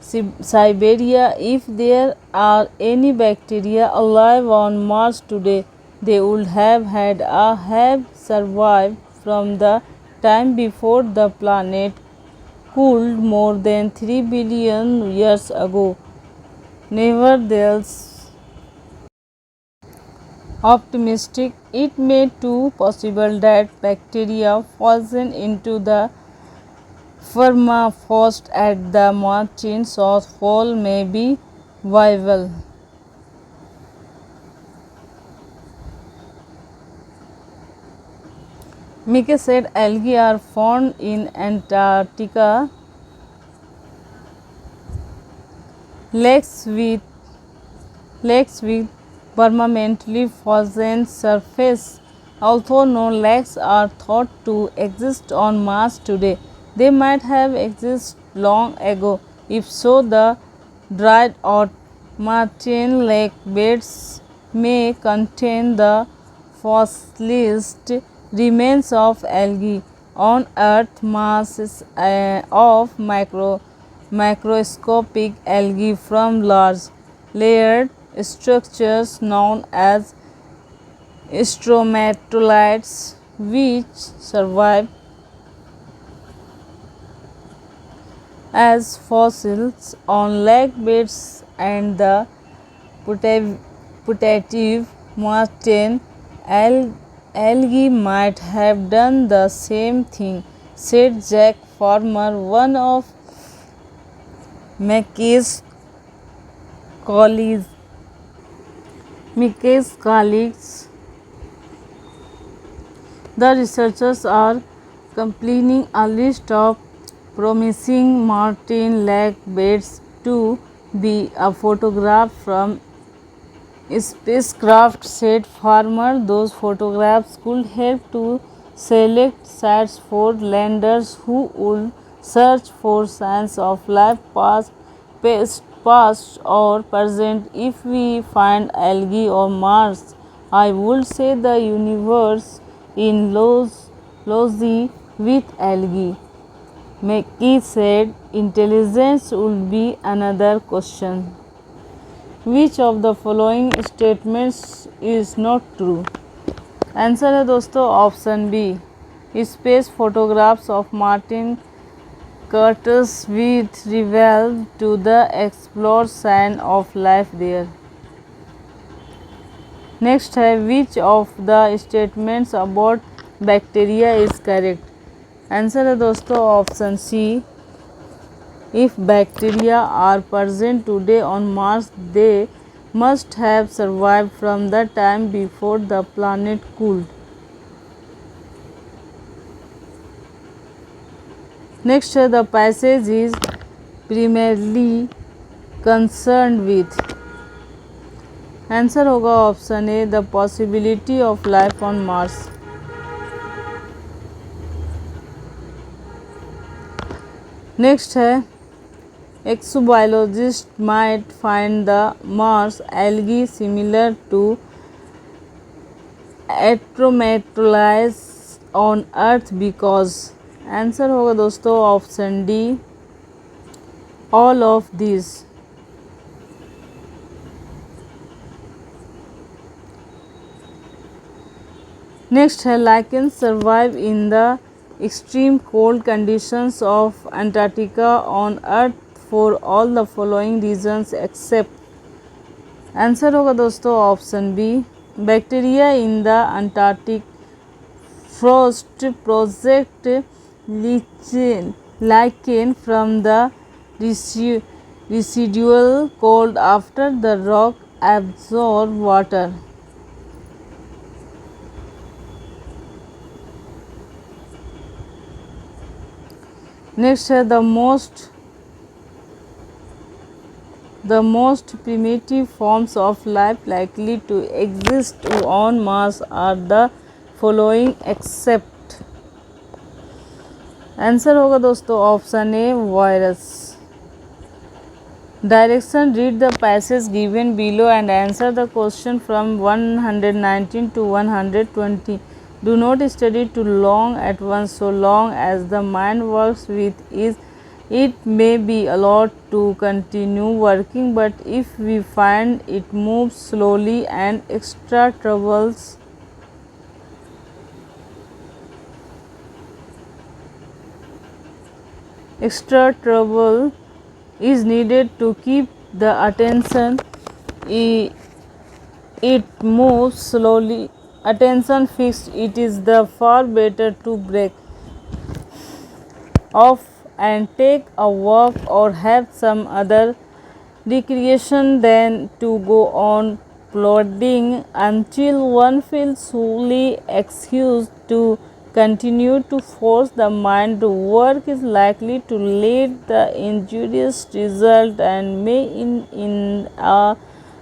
S1: Siberia. If there are any bacteria alive on Mars today, they would have survived from the time before the planet cooled more than 3 billion years ago. Nevertheless, optimistic, it may too possible that bacteria frozen into the permafrost at the Martian South Pole may be viable. Mickey said algae are found in Antarctica. Lakes with permanently frozen surface. Although no lakes are thought to exist on Mars today, they might have existed long ago. If so, the dried out Martian lake beds may contain the fossilized remains of algae. On Earth, masses of microscopic algae from large layered structures known as stromatolites, which survive as fossils on lake beds, and the putative Martian algae might have done the same thing, said Jack Farmer, one of Mackay's colleagues. The researchers are compiling a list of promising Martian lake beds to be photographed from spacecraft, said Farmer. Those photographs could help to select sites for landers who would search for signs of life past or present. If we find algae on Mars, I would say the universe in lousy with algae. Mackey said intelligence would be another question. Which of the following statements is not true? Answer है दोस्तों option B. Space photographs of Martian crust with reveal to the explorer sign of life there. Next है which of the statements about bacteria is correct? Answer है दोस्तों option C. If bacteria are present today on Mars, they must have survived from the time before the planet cooled. Next, the passage is primarily concerned with. Answer होगा option A, the possibility of life on Mars. Next है, exobiologist might find the Mars algae similar to एट्रोमेट्रोलाइज on earth because. Answer होगा दोस्तों option D, all of this. Next है, lichens survive in the extreme cold conditions of Antarctica on earth for all the following reasons except. Answer होगा दोस्तों option B, bacteria in the Antarctic frost project lichen from the residual cold after the rock absorb water. Next है, the most primitive forms of life likely to exist on Mars are the following except। Answer होगा दोस्तों option A, virus. Direction, read the passage given below and answer the question from 119 to 120। Do not study too long at once, so long as the mind works with ease. It may be allowed to continue working, but if we find it moves slowly and extra trouble is needed to keep the attention. It moves slowly, attention fixed. It is the far better to break off and take a walk or have some other recreation than to go on plodding until one feels fully excused to continue to force the mind to work is likely to lead the injurious result and may in a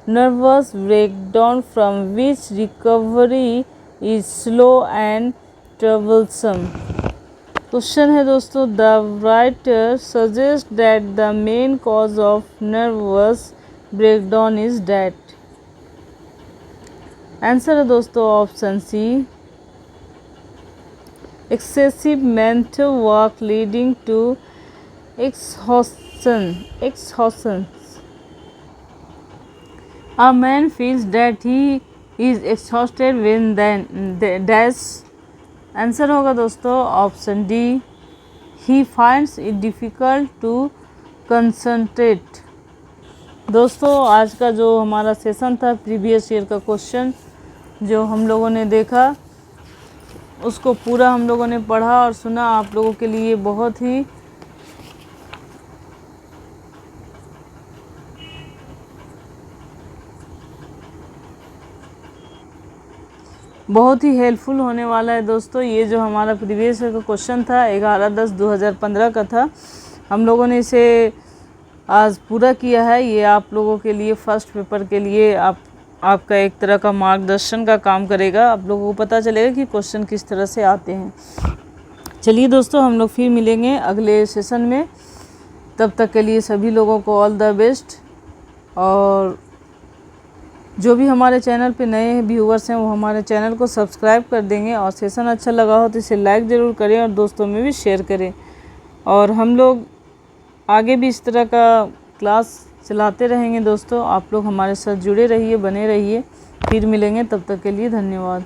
S1: nervous breakdown from which recovery is slow and troublesome। Question है दोस्तों, the writer suggest that the main cause of nervous breakdown is that. Answer है दोस्तों option C, excessive mental work leading to exhaustion। A man feels that he is exhausted when then dash। Answer होगा दोस्तों option D, he finds it difficult to concentrate। दोस्तों आज का जो हमारा session था, प्रीवियस ईयर का क्वेश्चन जो हम लोगों ने देखा, उसको पूरा हम लोगों ने पढ़ा और सुना। आप लोगों के लिए बहुत ही हेल्पफुल होने वाला है दोस्तों। ये जो हमारा प्रीवियस ईयर का क्वेश्चन था 11/10/2015 का था, हम लोगों ने इसे आज पूरा किया है। ये आप लोगों के लिए फर्स्ट पेपर के लिए आपका एक तरह का मार्गदर्शन का काम करेगा। आप लोगों को पता चलेगा कि क्वेश्चन किस तरह से आते हैं। चलिए दोस्तों, हम लोग फिर मिलेंगे अगले सेशन में। तब तक के लिए सभी लोगों को ऑल द बेस्ट। और जो भी हमारे चैनल पे नए व्यूअर्स हैं वो हमारे चैनल को सब्सक्राइब कर देंगे, और सेशन अच्छा लगा हो तो इसे लाइक ज़रूर करें और दोस्तों में भी शेयर करें। और हम लोग आगे भी इस तरह का क्लास चलाते रहेंगे दोस्तों। आप लोग हमारे साथ जुड़े रहिए, बने रहिए। फिर मिलेंगे, तब तक के लिए धन्यवाद।